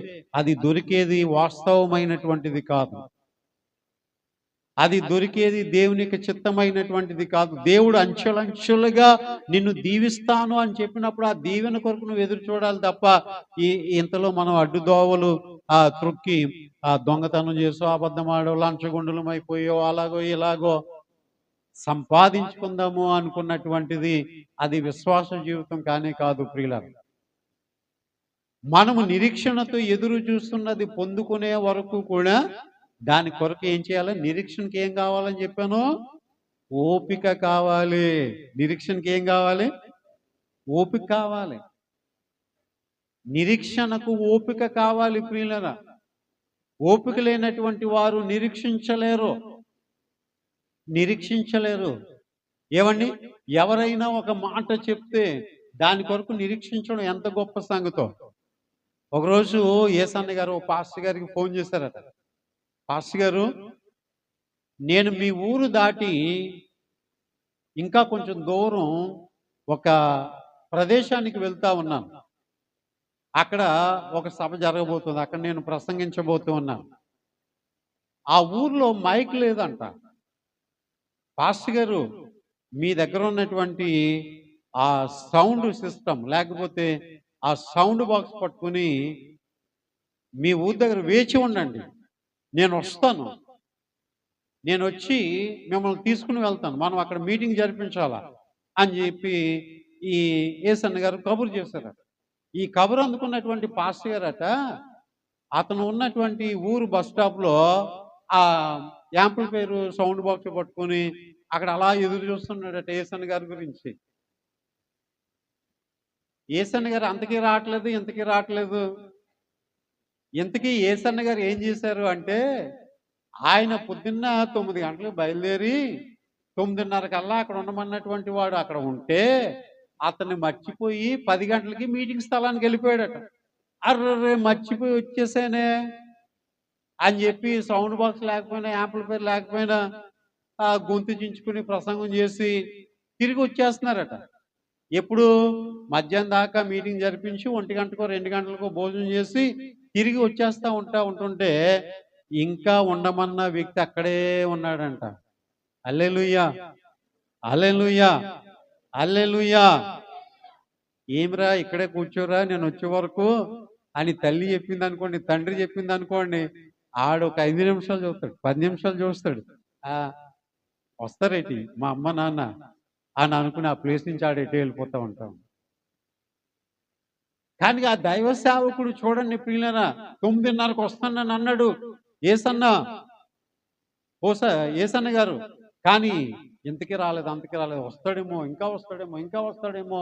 అది దొరికేది వాస్తవమైనటువంటిది కాదు, అది దొరికేది దేవునికి చిత్తమైనటువంటిది కాదు. దేవుడు అంచెలంచెలుగా నిన్ను దీవిస్తాను అని చెప్పినప్పుడు ఆ దీవెన కొరకు నువ్వు ఎదురు చూడాలి తప్ప ఇంతలో మనం అడ్డుదోవలు త్రొక్కి దొంగతనం చేసో, అబద్ధమాడో, లంచగొండులం అయిపోయో, అలాగో ఇలాగో సంపాదించుకుందాము అనుకున్నటువంటిది అది విశ్వాస జీవితం కానే కాదు ప్రియులారా. మనము నిరీక్షణతో ఎదురు చూస్తున్నది పొందుకునే వరకు కూడా దాని కొరకు ఏం చేయాలి? నిరీక్షణకి ఏం కావాలని చెప్పాను? ఓపిక కావాలి. నిరీక్షణకి ఏం కావాలి? ఓపిక కావాలి. నిరీక్షణకు ఓపిక కావాలి ప్రియులారా. ఓపిక లేనటువంటి వారు నిరీక్షించలేరు. ఏమండి, ఎవరైనా ఒక మాట చెప్తే దాని కొరకు నిరీక్షించడం ఎంత గొప్ప సంగతో. ఒకరోజు యేసన్న గారు పాస్టర్ గారికి ఫోన్ చేశారట. పాస్టర్ గారు, నేను మీ ఊరు దాటి ఇంకా కొంచెం దూరం ఒక ప్రదేశానికి వెళ్తా ఉన్నాను, అక్కడ ఒక సభ జరగబోతుంది, అక్కడ నేను ప్రసంగించబోతూ ఉన్నాను. ఆ ఊర్లో మైక్ లేదంట. పాస్టర్ గారు, మీ దగ్గర ఉన్నటువంటి ఆ సౌండ్ సిస్టమ్ లేకపోతే ఆ సౌండ్ బాక్స్ పట్టుకుని మీ ఊరి దగ్గర వేచి ఉండండి, నేను వస్తాను, నేను వచ్చి మిమ్మల్ని తీసుకుని వెళ్తాను, మనం అక్కడ మీటింగ్ జరిపించాలా అని చెప్పి ఈ యేసన్న గారు కబురు చేశారట. ఈ కబురు అందుకున్నటువంటి పాస్టర్ గారట అతను ఉన్నటువంటి ఊరు బస్ స్టాప్లో ఆ యాంప్లిఫైర్ సౌండ్ బాక్స్ పట్టుకొని అక్కడ అలా ఎదురు చూస్తున్నాడట యేసన్న గారి గురించి. యేసన్న గారు అంతకీ రావట్లేదు, ఇంతకీ రావట్లేదు. ఇంతకీ యేసన్న గారు ఏం చేశారు అంటే, ఆయన పొద్దున్న 9 గంటలకు బయలుదేరి 9:30 కల్లా అక్కడ ఉండమన్నటువంటి వాడు అక్కడ ఉంటే అతన్ని మర్చిపోయి 10 గంటలకి మీటింగ్ స్థలానికి వెళ్ళిపోయాడట. అర్రే మర్చిపోయి వచ్చేసానే అని చెప్పి సౌండ్ బాక్స్ లేకపోయినా, యాంప్లిఫైర్ లేకపోయినా గొంతు చించుకుని ప్రసంగం చేసి తిరిగి వచ్చేస్తున్నారట. ఎప్పుడు మధ్యాహ్నం దాకా మీటింగ్ జరిపించి 1 గంటకో 2 గంటలకో భోజనం చేసి తిరిగి వచ్చేస్తా ఉంటుంటే ఇంకా ఉండమన్న వ్యక్తి అక్కడే ఉన్నాడంట. హల్లెలూయా, హల్లెలూయా, హల్లెలూయా. ఏమిరా ఇక్కడే కూర్చోరా నేను వచ్చే వరకు అని తల్లి చెప్పింది అనుకోండి, తండ్రి చెప్పింది అనుకోండి, ఆడు ఒక 5 నిమిషాలు చూస్తాడు, 10 నిమిషాలు చూస్తాడు. ఆ వస్తారేటి మా అమ్మ నాన్న అని అనుకుని ఆ ప్లేస్ నుంచి ఆడు ఎటు వెళ్ళిపోతూ ఉంటాం. కానీ ఆ దైవ సేవకుడు చూడండి ప్రియులారా, 9:30కు వస్తానని అన్నాడు ఏసన్న, ఏసన్న గారు. కానీ ఇంతకీ రాలేదు, అంతకీ రాలేదు. వస్తాడేమో, ఇంకా వస్తాడేమో, ఇంకా వస్తాడేమో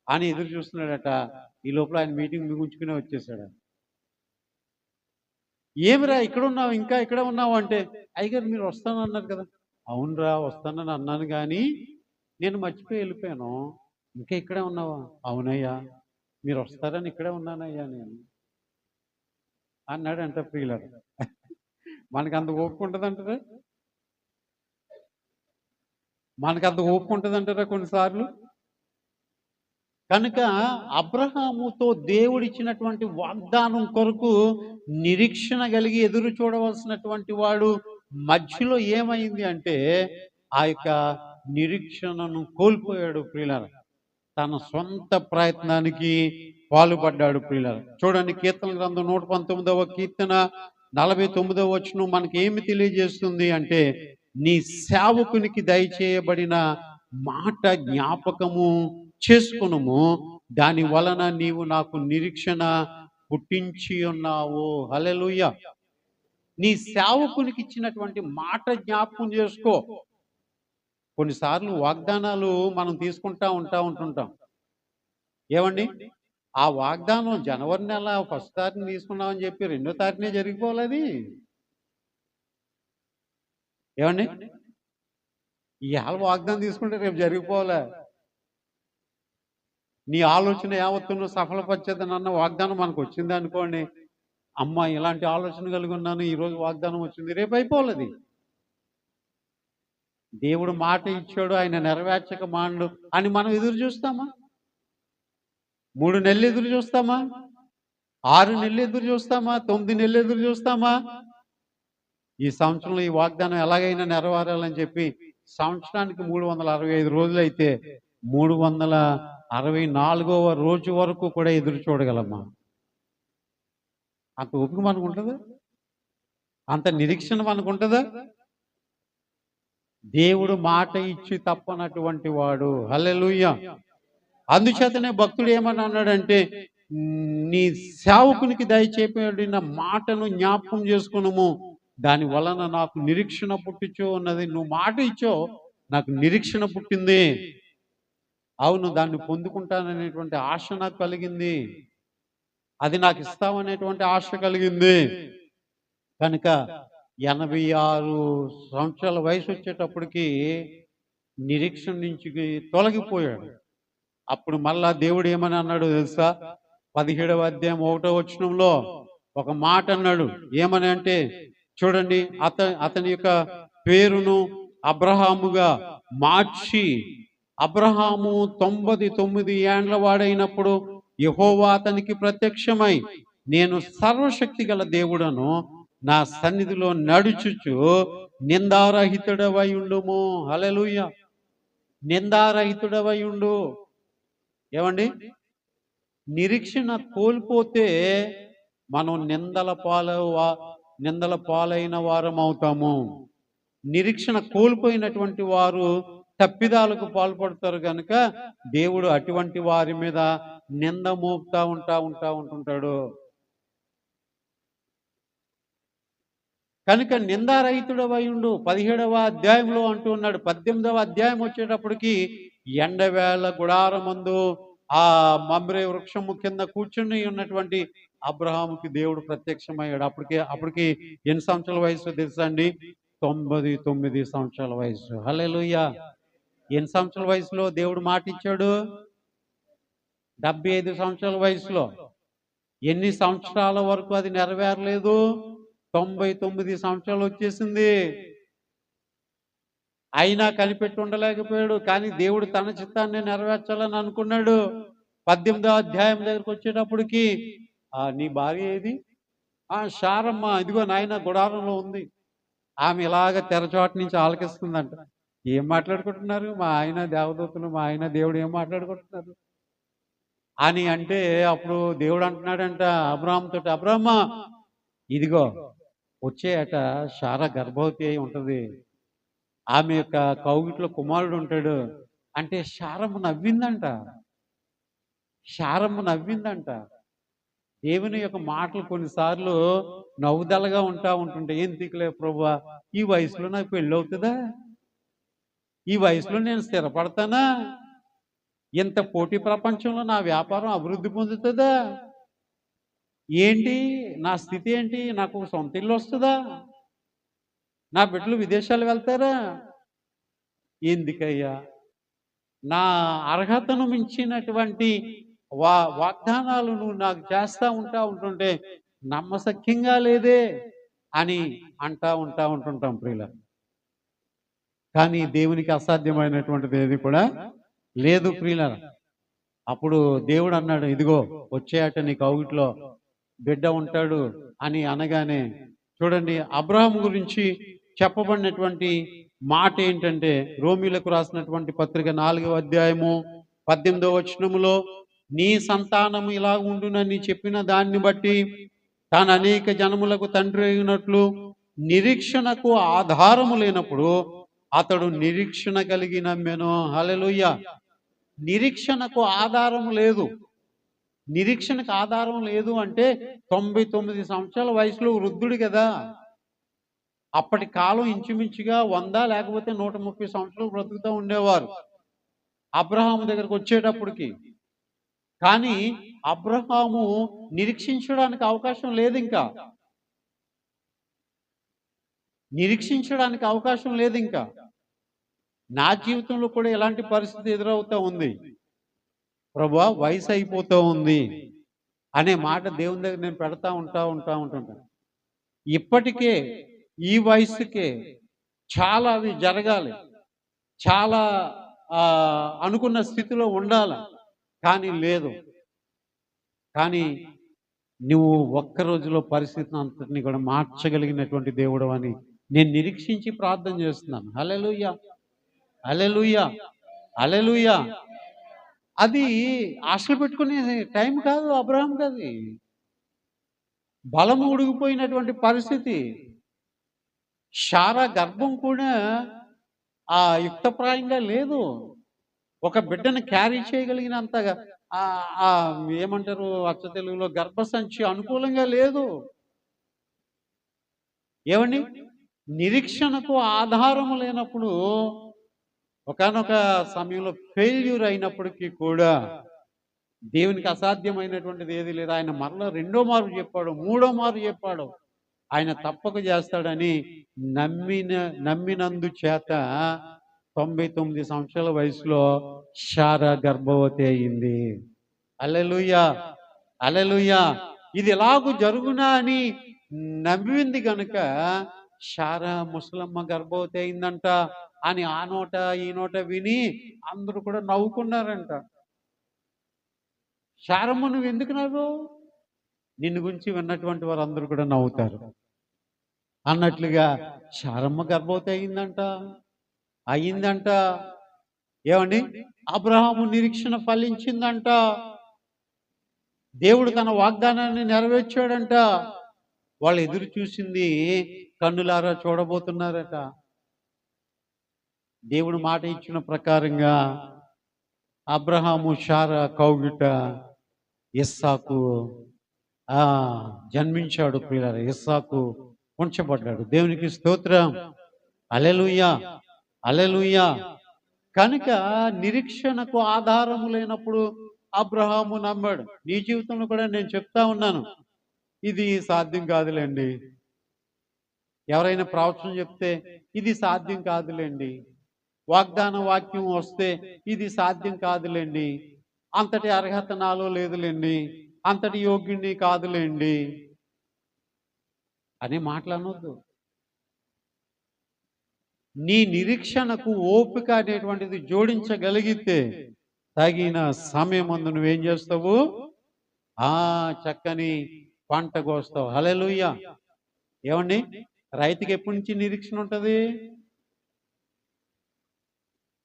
అని ఎదురు చూస్తున్నాడట. ఈ లోపల ఆయన మీటింగ్ ముగించుకునే వచ్చేసాడు. ఏమిరా ఇక్కడ ఉన్నావు, ఇంకా ఇక్కడ ఉన్నావు అంటే, అయ్యగారు మీరు వస్తానన్నారు కదా. అవునరా వస్తానని అన్నాను కానీ నేను మర్చిపోయి వెళ్ళిపోయాను. ఇంకా ఇక్కడే ఉన్నావా? అవునయ్యా మీరు వస్తారని ఇక్కడే ఉన్నానయ్యా నేను అన్నాడంట. ప్రియులారా, మనకు అంత ఓపిక ఉంటుందంటారా? మనకు అంత ఓపిక ఉంటుందంటారా కొన్నిసార్లు? కనుక అబ్రహాముతో దేవుడిచ్చినటువంటి వాగ్దానం కొరకు నిరీక్షణ కలిగి ఎదురు చూడవలసినటువంటి వాడు మధ్యలో ఏమైంది అంటే ఆ యొక్క నిరీక్షణను కోల్పోయాడు ప్రియులారా. తన సొంత ప్రయత్నానికి పాల్పడ్డాడు ప్రియులారా. చూడండి కీర్తన గ్రంథం 119వ కీర్తన 49వ వచనం మనకి ఏమి తెలియజేస్తుంది అంటే, నీ సేవకునికి దయచేయబడిన మాట జ్ఞాపకము చేసుకునుము, దాని వలన నీవు నాకు నిరీక్షణ పుట్టించి ఉన్నావు. హల్లెలూయా. నీ సేవకునికి ఇచ్చినటువంటి మాట జ్ఞాపకం చేసుకో. కొన్నిసార్లు వాగ్దానాలు మనం తీసుకుంటా ఉంటుంటాం. ఏమండి, ఆ వాగ్దానం జనవరి నెల 1వ తారీఖున తీసుకున్నామని చెప్పి 2వ తారీఖునే జరిగిపోలేదు. ఏమండి, ఇవాళ వాగ్దానం తీసుకుంటే రేపు జరిగిపోలే. నీ ఆలోచన యావత్తును సఫలపరిచేదని అన్న వాగ్దానం మనకు వచ్చింది అనుకోండి, అమ్మ ఇలాంటి ఆలోచన కలిగి ఉన్నాను, ఈరోజు వాగ్దానం వచ్చింది, రేపు అయిపోలేదు. దేవుడు మాట ఇచ్చాడు, ఆయన నెరవేర్చక మాండు అని మనం ఎదురు చూస్తామా? 3 నెలలు ఎదురు చూస్తామా? 6 నెలలు ఎదురు చూస్తామా? 9 నెలలు ఎదురు చూస్తామా? ఈ సంవత్సరంలో ఈ వాగ్దానం ఎలాగైనా నెరవేరాలని చెప్పి సంవత్సరానికి 365 రోజులైతే 364వ రోజు వరకు కూడా ఎదురు చూడగలమా? అంత ఓపిక మనకు ఉంటుందా? అంత నిరీక్షణ మనకు ఉంటుందా? దేవుడు మాట ఇచ్చి తప్పనటువంటి వాడు. హల్లెలూయా. అందుచేతనే భక్తుడు ఏమని అన్నాడంటే, నీ సేవకునికి దయచేపడిన మాటను జ్ఞాపకం చేసుకున్నాము, దాని వలన నాకు నిరీక్షణ పుట్టించు ఉన్నది. నువ్వు మాట ఇచ్చో నాకు నిరీక్షణ పుట్టింది. అవును, దాన్ని పొందుకుంటాననేటువంటి ఆశ నాకు కలిగింది. అది నాకు ఇస్తామనేటువంటి ఆశ కలిగింది. కనుక 86 సంవత్సరాల వయసు వచ్చేటప్పటికి నిరీక్షణ నుంచి తొలగిపోయాడు. అప్పుడు మళ్ళా దేవుడు ఏమని అన్నాడు తెలుసా? 17వ అధ్యాయం 1వ వచనంలో ఒక మాట అన్నాడు. ఏమని అంటే చూడండి, అతని యొక్క పేరును అబ్రహాముగా మార్చి, అబ్రహాము 99 ఏండ్ల వాడైనప్పుడు యెహోవా అతనికి ప్రత్యక్షమై, నేను సర్వశక్తి గల దేవుడను, నా సన్నిధిలో నడుచుచు నిందారహితుడవై ఉండుము. హల్లెలూయా. నిందారహితుడవై ఉండు. ఏమండి, నిరీక్షణ కోల్పోతే మనం నిందల పాలైన వారం అవుతాము. నిరీక్షణ కోల్పోయినటువంటి వారు తప్పిదాలకు పాల్పడతారు కనుక దేవుడు అటువంటి వారి మీద నింద మోపుతా ఉంటుంటాడు. కనుక నిందారహితుడవై ఉండు 17వ అధ్యాయంలో అంటూ ఉన్నాడు. 18వ అధ్యాయం వచ్చేటప్పటికి ఎండవేళ గుడారమందు ఆ మమ్రే వృక్షము కింద కూర్చుని ఉన్నటువంటి అబ్రహాముకి దేవుడు ప్రత్యక్షమయ్యాడు. అప్పటికి ఎన్ని సంవత్సరాల వయసు తెలుసా అండి? 99 సంవత్సరాల వయసు. హల్లెలూయా. ఎన్ని సంవత్సరాల వయసులో దేవుడు మాట ఇచ్చాడు? 75 సంవత్సరాల వయసులో. ఎన్ని సంవత్సరాల వరకు అది నెరవేరలేదు? 99 సంవత్సరాలు వచ్చేసింది. అయినా కనిపెట్టి ఉండలేకపోయాడు. కానీ దేవుడు తన చిత్తాన్ని నెరవేర్చాలని అనుకున్నాడు. 18వ అధ్యాయం దగ్గరికి వచ్చేటప్పటికి నీ భార్య ఏది? శారమ్మ ఇదిగో నాయన గుడారంలో ఉంది. ఆమె ఇలాగ తెరచాటు నుంచి ఆలకిస్తుందంట. ఏం మాట్లాడుకుంటున్నారు? మా ఆయన దేవదూతలు, మా ఆయన దేవుడు ఏం మాట్లాడుకుంటున్నారు అని అంటే, అప్పుడు దేవుడు అంటున్నాడంట అబ్రాహాముతోటి, అబ్రాహ్మా ఇదిగో వచ్చే ఏట శారా గర్భవతి అయి ఉంటది. ఆమె యొక్క కౌగిట్లో కుమారుడు ఉంటాడు. అంటే శారమ్మ నవ్విందంట. శారమ్మ నవ్విందంట. దేవుని యొక్క మాటలు కొన్నిసార్లు నవ్వుదలగా ఉంటుంటే, ఏం దిక్కులే ప్రభువా, ఈ వయసులో నాకు పెళ్ళి అవుతుందా? ఈ వయసులో నేను స్థిరపడతానా? ఇంత పోటీ ప్రపంచంలో నా వ్యాపారం అభివృద్ధి పొందుతుందా? ఏంటి నా స్థితి ఏంటి? నాకు సొంత ఇల్లు వస్తుందా? నా బిడ్డలు విదేశాలు వెళ్తారా? ఎందుకయ్యా నా అర్హతను మించినటువంటి వాగ్దానాలు నువ్వు నాకు చేస్తా ఉంటుంటే నమ్మశక్యంగా లేదే అని ఉంటుంటాం ప్రియుల. కానీ దేవునికి అసాధ్యమైనటువంటిది ఏది కూడా లేదు ప్రియుల. అప్పుడు దేవుడు అన్నాడు, ఇదిగో వచ్చేయట నీ కౌగిట్లో బిడ్డ ఉంటాడు అని అనగానే చూడండి, అబ్రహాం గురించి చెప్పబడినటువంటి మాట ఏంటంటే, రోమీలకు రాసినటువంటి పత్రిక 4వ అధ్యాయము 18వ వచనములో, నీ సంతానము ఇలా ఉండునని చెప్పిన దాన్ని బట్టి తాను అనేక జనములకు తండ్రి అయినట్లు నిరీక్షణకు ఆధారము లేనప్పుడు అతడు నిరీక్షణ కలిగి నమ్మెను. హల్లెలూయా. నిరీక్షణకు ఆధారం లేదు. నిరీక్షణకు ఆధారం లేదు అంటే 99 సంవత్సరాల వయసులో వృద్ధుడు కదా. అప్పటి కాలం ఇంచుమించుగా 100 లేకపోతే 130 సంవత్సరాలు బ్రతుకుతూ ఉండేవారు అబ్రహాము దగ్గరకు వచ్చేటప్పటికి. కానీ అబ్రహాము నిరీక్షించడానికి అవకాశం లేదు. ఇంకా నిరీక్షించడానికి అవకాశం లేదు. ఇంకా నా జీవితంలో కూడా ఇలాంటి పరిస్థితి ఎదురవుతూ ఉంది. ప్రభువా వయసు అయిపోతూ ఉంది అనే మాట దేవుని దగ్గర నేను పెడతా ఉంటుంటాను. ఇప్పటికే ఈ వయసుకే చాలా అవి జరగాలి, చాలా అనుకున్న స్థితిలో ఉండాలి, కానీ లేదు. కానీ నువ్వు ఒక్క రోజులో పరిస్థితిని అంతటిని కూడా మార్చగలిగినటువంటి దేవుడు అని నేను నిరీక్షించి ప్రార్థన చేస్తున్నాను. హల్లెలూయా, హల్లెలూయా, హల్లెలూయా. అది ఆశలు పెట్టుకునే టైం కాదు అబ్రహాం కాదు. బలము ఉడిగిపోయినటువంటి పరిస్థితి. శారా గర్భం కూడా యుక్తప్రాయంగా లేదు. ఒక బిడ్డను క్యారీ చేయగలిగినంతగా ఏమంటారు అచ్చ తెలుగులో గర్భసంచి అనుకూలంగా లేదు. ఏమండి, నిరీక్షణకు ఆధారము లేనప్పుడు ఒకానొక సమయంలో ఫెయిల్యూర్ అయినప్పటికీ కూడా దేవునికి అసాధ్యమైనటువంటిది ఏది లేదు. ఆయన మరలా 2వ మారు చెప్పాడు, 3వ మారు చెప్పాడు, ఆయన తప్పక చేస్తాడని నమ్మినందు చేత 99 సంవత్సరాల వయసులో శారా గర్భవతి అయింది. హల్లెలూయా, హల్లెలూయా. ఇది ఎలాగూ జరుగునా అని నమ్మింది గనుక శారా ముసలమ్మ గర్భవతి అయిందంట అని ఆ నోట ఈ నోట విని అందరూ కూడా నవ్వుకున్నారంట. శారమ్మ నువ్వు ఎందుకు నవ్వు? నిన్ను గురించి విన్నటువంటి వారు అందరూ కూడా నవ్వుతారు అన్నట్లుగా శారమ్మ గర్భవతి అయిందంట. ఏమండి, అబ్రహాము నిరీక్షణ ఫలించిందంట. దేవుడు తన వాగ్దానాన్ని నెరవేర్చాడంట. వాళ్ళు ఎదురు చూసింది కన్నులారా చూడబోతున్నారట. దేవుడు మాట ఇచ్చిన ప్రకారంగా అబ్రహాము శారా కౌగిట ఇస్సాకు జన్మించాడు. ప్రియులారా, ఇస్సాకు ఉంచబడ్డాడు. దేవునికి స్తోత్రం. హల్లెలూయా, హల్లెలూయా. కనుక నిరీక్షణకు ఆధారము లేనప్పుడు అబ్రహాము నమ్మాడు. నీ జీవితంలో కూడా నేను చెప్తా ఉన్నాను, ఇది సాధ్యం కాదులేండి. ఎవరైనా ప్రవచనం చెప్తే ఇది సాధ్యం కాదులేండి, వాగ్దాన వాక్యం వస్తే ఇది సాధ్యం కాదులేండి, అంతటి అర్హత నాలో లేదులేండి, అంతటి యోగ్యుని కాదులేండి అని మాట్లాడవద్దు. నీ నిరీక్షణకు ఓపిక అనేటువంటిది జోడించగలిగితే తగిన సమయం ముందు నువ్వేం చేస్తావు? ఆ చక్కని పంట కోస్తావు. హల్లెలూయా. ఏమండి, రైతుకి ఎప్పటి నుంచి నిరీక్షణ ఉంటుంది?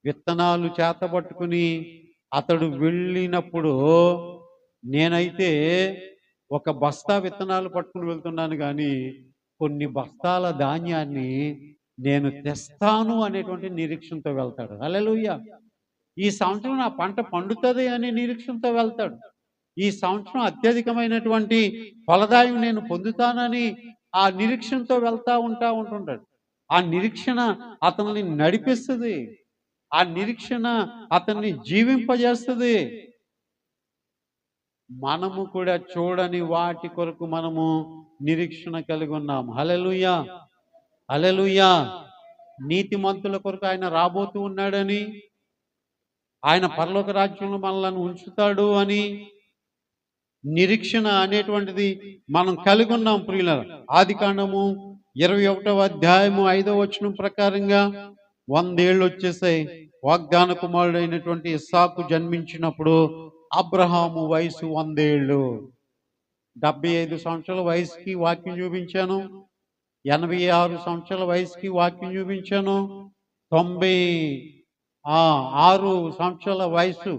విత్తనాలు చేతబట్టుకుని అతడు వెళ్ళినప్పుడు, నేనైతే ఒక బస్తా విత్తనాలు పట్టుకుని వెళ్తున్నాను కానీ కొన్ని బస్తాల ధాన్యాన్ని నేను తెస్తాను అనేటువంటి నిరీక్షణతో వెళ్తాడు. హల్లెలూయా. ఈ సంవత్సరం నా పంట పండుతుంది అనే నిరీక్షణతో వెళ్తాడు. ఈ సంవత్సరం అత్యధికమైనటువంటి ఫలదాయం నేను పొందుతానని ఆ నిరీక్షణతో ఉంటుంటాడు. ఆ నిరీక్షణ అతన్ని నడిపిస్తుంది. ఆ నిరీక్షణ అతన్ని జీవింపజేస్తుంది. మనము కూడా చూడని వాటి కొరకు మనము నిరీక్షణ కలిగి ఉన్నాం. హల్లెలూయా. హల్లెలూయా. నీతిమంతుల కొరకు ఆయన రాబోతూ ఉన్నాడని, ఆయన పరలోక రాజ్యంలో మనల్ని ఉంచుతాడు అని నిరీక్షణ అనేటువంటిది మనం కలిగి ఉన్నాం ప్రియులారా. ఆదికాండము 21వ అధ్యాయము 5వ వచనం ప్రకారంగా 100 ఏళ్ళు వచ్చేసాయి. వాగ్దాన కుమారుడైనటువంటి ఇస్సాకు జన్మించినప్పుడు అబ్రహాము వయసు 100 ఏళ్ళు. 75 సంవత్సరాల వయసుకి వాక్యం చూపించాను. 86 సంవత్సరాల వయసుకి వాక్యం చూపించాను. 96 సంవత్సరాల వయసు,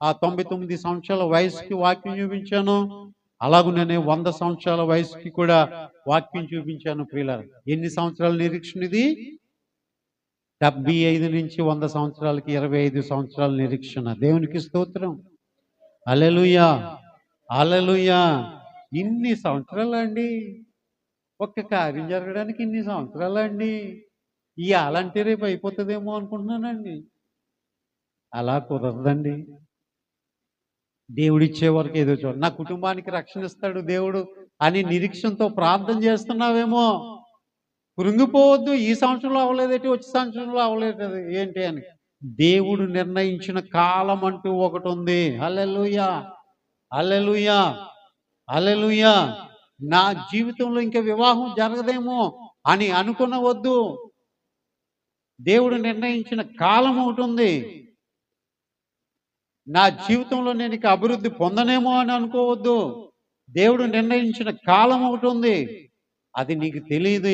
99 సంవత్సరాల వయసుకి వాక్యం చూపించాను. అలాగునే 100 సంవత్సరాల వయసుకి కూడా వాక్యం చూపించాను ప్రియులారా. ఎన్ని సంవత్సరాల నిరీక్షణ ఇది? 75 నుంచి 100 సంవత్సరాలకి 25 సంవత్సరాల నిరీక్షణ. దేవునికి స్తోత్రం. హల్లెలూయా. హల్లెలూయా. ఇన్ని సంవత్సరాలండి, ఒక్క కార్యం జరగడానికి ఇన్ని సంవత్సరాలండి. ఇవాళంటే రేపు అయిపోతుందేమో అనుకుంటున్నానండి. అలా కుదరదండి. దేవుడిచ్చే వరకు ఏదో చూడ, నా కుటుంబానికి రక్షణ ఇస్తాడు దేవుడు అని నిరీక్షణతో ప్రార్థన చేస్తున్నావేమో. కృంగిపోవద్దు. ఈ సంవత్సరంలో అవ్వలేదేంటి, వచ్చే సంవత్సరంలో అవ్వలేదు ఏంటి అని. దేవుడు నిర్ణయించిన కాలం అంటూ ఒకటి ఉంది. హల్లెలూయా. హల్లెలూయా. హల్లెలూయా. నా జీవితంలో ఇంకా వివాహం జరగదేమో అని అనుకునవద్దు. దేవుడు నిర్ణయించిన కాలం ఒకటి ఉంది. నా జీవితంలో నేను ఇక అభివృద్ధి పొందనేమో అని అనుకోవద్దు. దేవుడు నిర్ణయించిన కాలం ఒకటి ఉంది. అది నీకు తెలియదు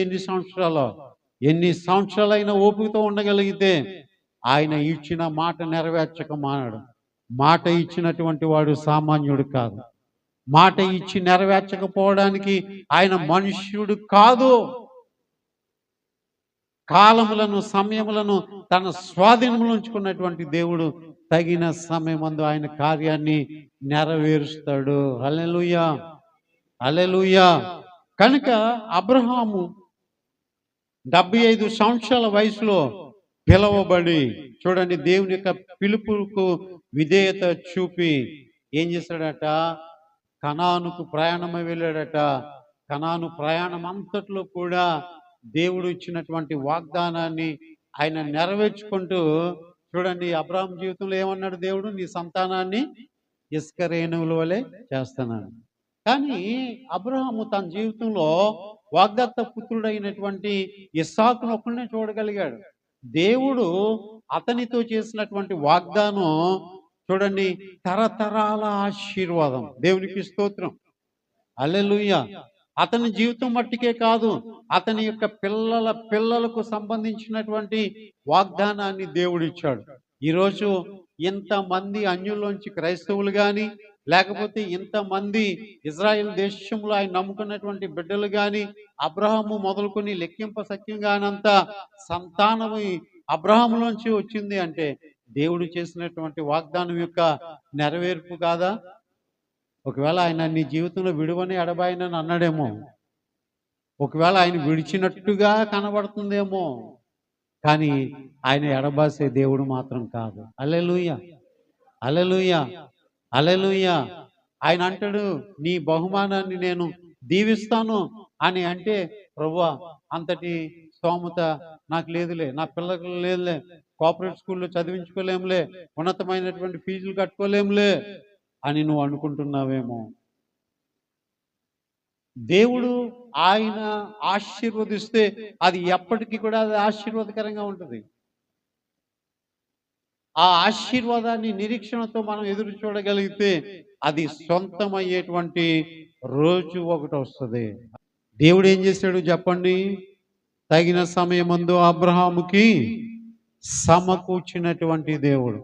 ఎన్ని సంవత్సరాలైనా ఓపికతో ఉండగలిగితే ఆయన ఇచ్చిన మాట నెరవేర్చక మానడు. మాట ఇచ్చినటువంటి వాడు సామాన్యుడు కాదు. మాట ఇచ్చి నెరవేర్చకపోవడానికి ఆయన మనుష్యుడు కాదు. కాలములను సమయములను తన స్వాధీనంలో ఉంచుకున్నటువంటి దేవుడు తగిన సమయమందు ఆయన కార్యాన్ని నెరవేరుస్తాడు. హల్లెలూయా. హల్లెలూయా. కనుక అబ్రహాము 75 సంవత్సరాల వయసులో పిలవబడి, చూడండి, దేవుని యొక్క పిలుపుకు విధేయత చూపి ఏం చేశాడట? కనానుకు ప్రయాణమై వెళ్ళాడట. కనాను ప్రయాణం అంతట్లో కూడా దేవుడు ఇచ్చినటువంటి వాగ్దానాన్ని ఆయన నెరవేర్చుకుంటూ, చూడండి, అబ్రహాం జీవితంలో ఏమన్నాడు దేవుడు? నీ సంతానాన్ని ఇసుక రేణువుల వలె చేస్తున్నాను. కానీ అబ్రహాము తన జీవితంలో వాగ్దత్త పుత్రుడైనటువంటి ఇస్సాకును ఒక్కనే చూడగలిగాడు. దేవుడు అతనితో చేసినటువంటి వాగ్దానం చూడండి, తరతరాల ఆశీర్వాదం. దేవునికి స్తోత్రం. హల్లెలూయా. అతని జీవితం మట్టికే కాదు, అతని యొక్క పిల్లల పిల్లలకు సంబంధించినటువంటి వాగ్దానాన్ని దేవుడు ఇచ్చాడు. ఈరోజు ఇంతమంది అన్యుల్లోంచి క్రైస్తవులు కానీ, లేకపోతే ఇంతమంది ఇజ్రాయెల్ దేశంలో ఆయన నమ్ముకున్నటువంటి బిడ్డలు కానీ, అబ్రహాము మొదలుకొని లెక్కింప సఖ్యంగానంత సంతానము అబ్రహాములోంచి వచ్చింది అంటే దేవుడు చేసినటువంటి వాగ్దానం యొక్క నెరవేర్పు కాదా? ఒకవేళ ఆయన నీ జీవితంలో విడువని ఎడబాయనని అన్నాడేమో, ఒకవేళ ఆయన విడిచినట్టుగా కనబడుతుందేమో, కానీ ఆయన ఎడబాసే దేవుడు మాత్రం కాదు. హల్లెలూయా. హల్లెలూయా. హల్లెలూయా. ఆయన అంటాడు, నీ బహుమానాన్ని నేను దీవిస్తాను అని అంటే, ప్రభువా అంతటి స్తోమత నాకు లేదులే, నా పిల్లలకు లేదులే, కోఆపరేటివ్ స్కూల్లో చదివించుకోలేములే, ఉన్నతమైనటువంటి ఫీజులు కట్టుకోలేములే అని నువ్వు అనుకుంటున్నావేమో. దేవుడు ఆయన ఆశీర్వదిస్తే అది ఎప్పటికీ కూడా అది ఆశీర్వాదకరంగా ఉంటుంది. ఆ ఆశీర్వాదాన్ని నిరీక్షణతో మనం ఎదురు చూడగలిగితే అది సొంతమయ్యేటువంటి రోజు ఒకటి వస్తుంది. దేవుడు ఏం చేశాడు చెప్పండి? తగిన సమయమందు అబ్రహాముకి సమకూర్చినటువంటి దేవుడు.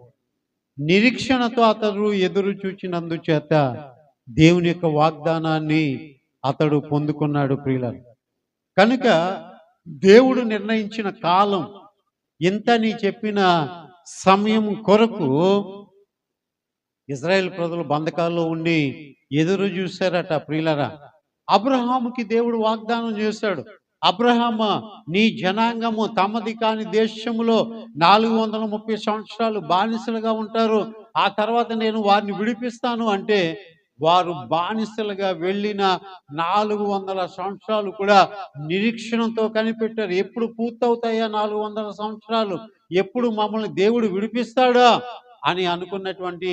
నిరీక్షణతో అతడు ఎదురు చూచినందుచేత దేవుని యొక్క వాగ్దానాన్ని అతడు పొందుకున్నాడు ప్రియులారా. కనుక దేవుడు నిర్ణయించిన కాలం ఇంతని చెప్పిన సమయం కొరకు ఇజ్రాయెల్ ప్రజలు బంధకాల్లో ఉండి ఎదురు చూశారట ప్రియులారా. అబ్రహాముకి దేవుడు వాగ్దానం చేశాడు, అబ్రహామా, నీ జనాంగము తమది కాని దేశములో 430 సంవత్సరాలు బానిసలుగా ఉంటారు, ఆ తర్వాత నేను వారిని విడిపిస్తాను అంటే, వారు బానిసలుగా వెళ్ళిన 400 సంవత్సరాలు కూడా నిరీక్షణతో కనిపెట్టారు. ఎప్పుడు పూర్తవుతాయా 400 సంవత్సరాలు, ఎప్పుడు మమ్మల్ని దేవుడు విడిపిస్తాడా అని అనుకున్నటువంటి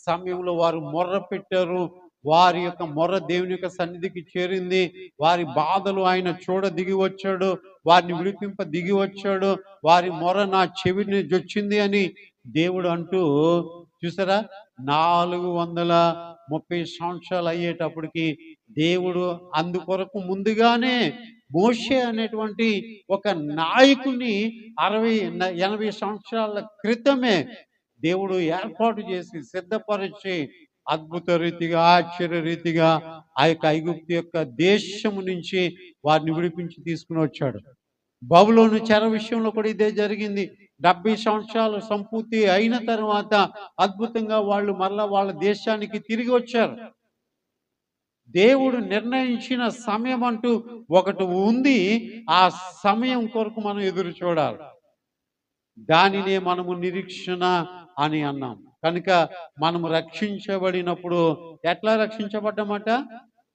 సమయంలో వారు మొర్ర పెట్టారు. వారి యొక్క మొర్ర దేవుని యొక్క సన్నిధికి చేరింది. వారి బాధలు ఆయన చూడ దిగి వచ్చాడు, వారిని విడిపింప దిగి వచ్చాడు. వారి మొర్ర నా చెవిని జొచ్చింది అని దేవుడు అంటూ, చూసారా, 430 సంవత్సరాలు అయ్యేటప్పటికి దేవుడు అందుకొరకు ముందుగానే మోషే అనేటువంటి ఒక నాయకుని 80 సంవత్సరాల క్రితమే దేవుడు ఏర్పాటు చేసి సిద్ధపరిచి అద్భుత రీతిగా ఆశ్చర్య రీతిగా ఆ యొక్క ఐగుప్తు యొక్క దేశము నుంచి వారిని విడిపించి తీసుకుని వచ్చాడు. బబులోను చెర విషయంలో కూడా ఇదే జరిగింది. 70 సంవత్సరాలు సంపూర్తి అయిన తర్వాత అద్భుతంగా వాళ్ళు మరలా వాళ్ళ దేశానికి తిరిగి వచ్చారు. దేవుడు నిర్ణయించిన సమయం అంటూ ఒకటి ఉంది. ఆ సమయం కొరకు మనం ఎదురు చూడాలి. దానినే మనము నిరీక్షణ అని అన్నాం. కనుక మనము రక్షించబడినప్పుడు ఎట్లా రక్షించబడ్డామట?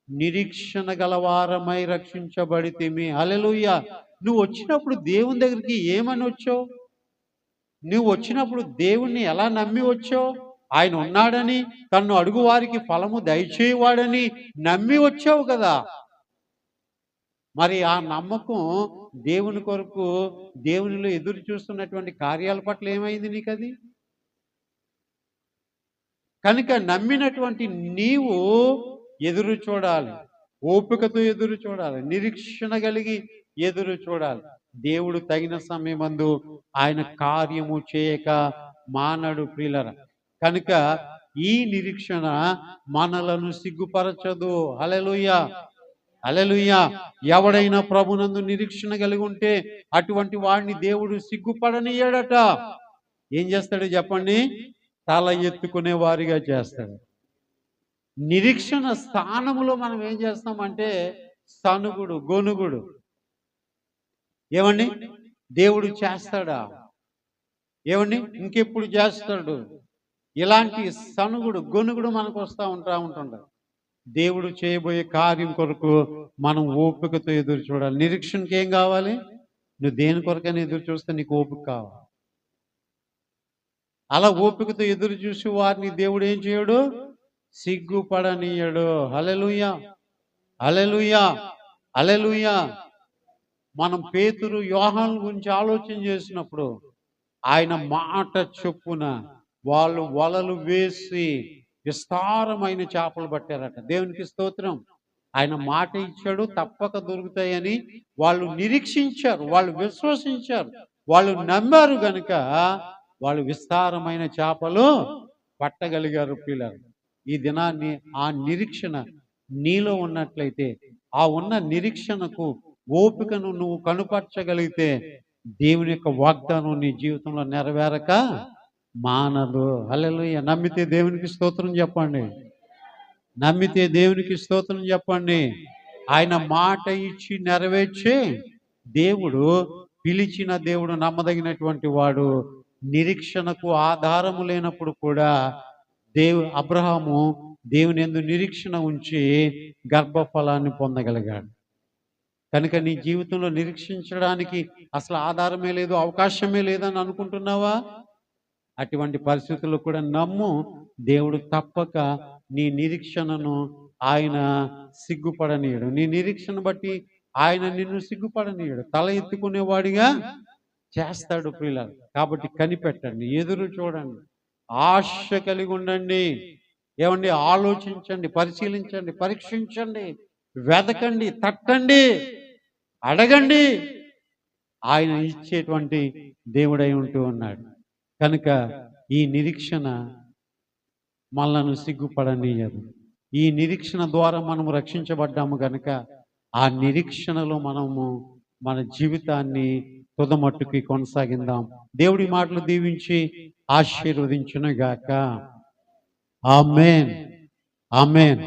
నిరీక్షణ గలవారమై రక్షించబడితిమి. హల్లెలూయా. నువ్వు వచ్చినప్పుడు దేవుని దగ్గరికి ఏమని వచ్చావు? నువ్వు వచ్చినప్పుడు దేవుణ్ణి ఎలా నమ్మి వచ్చావు? ఆయన ఉన్నాడని, తన్ను అడుగు వారికి ఫలము దయచేవాడని నమ్మి వచ్చావు కదా. మరి ఆ నమ్మకం దేవుని కొరకు దేవునిలో ఎదురు చూస్తున్నటువంటి కార్యాల పట్ల ఏమైంది నీకు? అది కనుక నమ్మినటువంటి నీవు ఎదురు చూడాలి, ఓపికతో ఎదురు చూడాలి, నిరీక్షణ కలిగి ఎదురు చూడాలి. దేవుడు తగిన సమయమందు ఆయన కార్యము చేయక మానడు ప్రియులరా. కనుక ఈ నిరీక్షణ మనలను సిగ్గుపరచదు. హల్లెలూయా, హల్లెలూయా. ఎవడైనా ప్రభునందు నిరీక్షణ కలిగి ఉంటే అటువంటి వాడిని దేవుడు సిగ్గుపడనియ్యాడట. ఏం చేస్తాడు చెప్పండి? తల ఎత్తుకునే వారిగా చేస్తాడు. నిరీక్షణ స్థానములో మనం ఏం చేస్తామంటే సనుగుడు, గొనుగుడు. ఏమండి, దేవుడు చేస్తాడా? ఏమండి, ఇంకెప్పుడు చేస్తాడు? ఇలాంటి సనుగుడు, గొనుగుడు మనకు ఉంటుంటారు. దేవుడు చేయబోయే కార్యం కొరకు మనం ఓపికతో ఎదురు చూడాలి. నిరీక్షణకి ఏం కావాలి? నువ్వు దేని కొరకైనా ఎదురు చూస్తే నీకు ఓపిక కావాలి. అలా ఓపికతో ఎదురు చూసి వారిని దేవుడు ఏం చేయడు? సిగ్గుపడనీయడు. హల్లెలూయా, హల్లెలూయా, హల్లెలూయా. మనం పేతురు, యోహాను గురించి ఆలోచన చేసినప్పుడు ఆయన మాట చొప్పున వాళ్ళు వలలు వేసి విస్తారమైన చేపలు పట్టారట. దేవునికి స్తోత్రం. ఆయన మాట ఇచ్చాడు, తప్పక దొరుకుతాయని వాళ్ళు నిరీక్షించారు, వాళ్ళు విశ్వసించారు, వాళ్ళు నమ్మారు. గనుక వాళ్ళు విస్తారమైన చేపలు పట్టగలిగారు పిల్లలు. ఈ దినాన్ని ఆ నిరీక్షణ నీలో ఉన్నట్లయితే, ఆ ఉన్న నిరీక్షణకు ఓపికను నువ్వు కనుపరచగలిగితే దేవుని యొక్క వాగ్దానం నీ జీవితంలో నెరవేరక మానదు. హల్లెలూయా. నమ్మితే దేవునికి స్తోత్రం చెప్పండి. నమ్మితే దేవునికి స్తోత్రం చెప్పండి. ఆయన మాట ఇచ్చి నెరవేర్చే దేవుడు, పిలిచిన దేవుడు నమ్మదగినటువంటి వాడు. నిరీక్షణకు ఆధారము లేనప్పుడు కూడా అబ్రహాము దేవుని యందు నిరీక్షణ ఉంచి గర్భఫలాన్ని పొందగలిగాడు. కనుక నీ జీవితంలో నిరీక్షించడానికి అసలు ఆధారమే లేదు, అవకాశమే లేదని అనుకుంటున్నావా? అటువంటి పరిస్థితుల్లో కూడా నమ్ము, దేవుడు తప్పక నీ నిరీక్షణను ఆయన సిగ్గుపడనీయడు. నీ నిరీక్షణ బట్టి ఆయన నిన్ను సిగ్గుపడనీయడు. తల ఎత్తుకునేవాడిగా చేస్తాడు ప్రియులారా. కాబట్టి కనిపెట్టండి, ఎదురు చూడండి, ఆశ కలిగి ఉండండి. ఏమండి, ఆలోచించండి, పరిశీలించండి, పరీక్షించండి, వెతకండి, తట్టండి, అడగండి. ఆయన ఇచ్చేటువంటి దేవుడై ఉంటూ ఉన్నాడు. కనుక ఈ నిరీక్షణ మనలను సిగ్గుపడనీయదు. ఈ నిరీక్షణ ద్వారా మనము రక్షించబడ్డాము కనుక ఆ నిరీక్షణలో మనము మన జీవితాన్ని తుదమట్టుకి కొనసాగిందాం. దేవుడి మాటలు దీవించి ఆశీర్వదించునుగాక. ఆమేన్, ఆమేన్.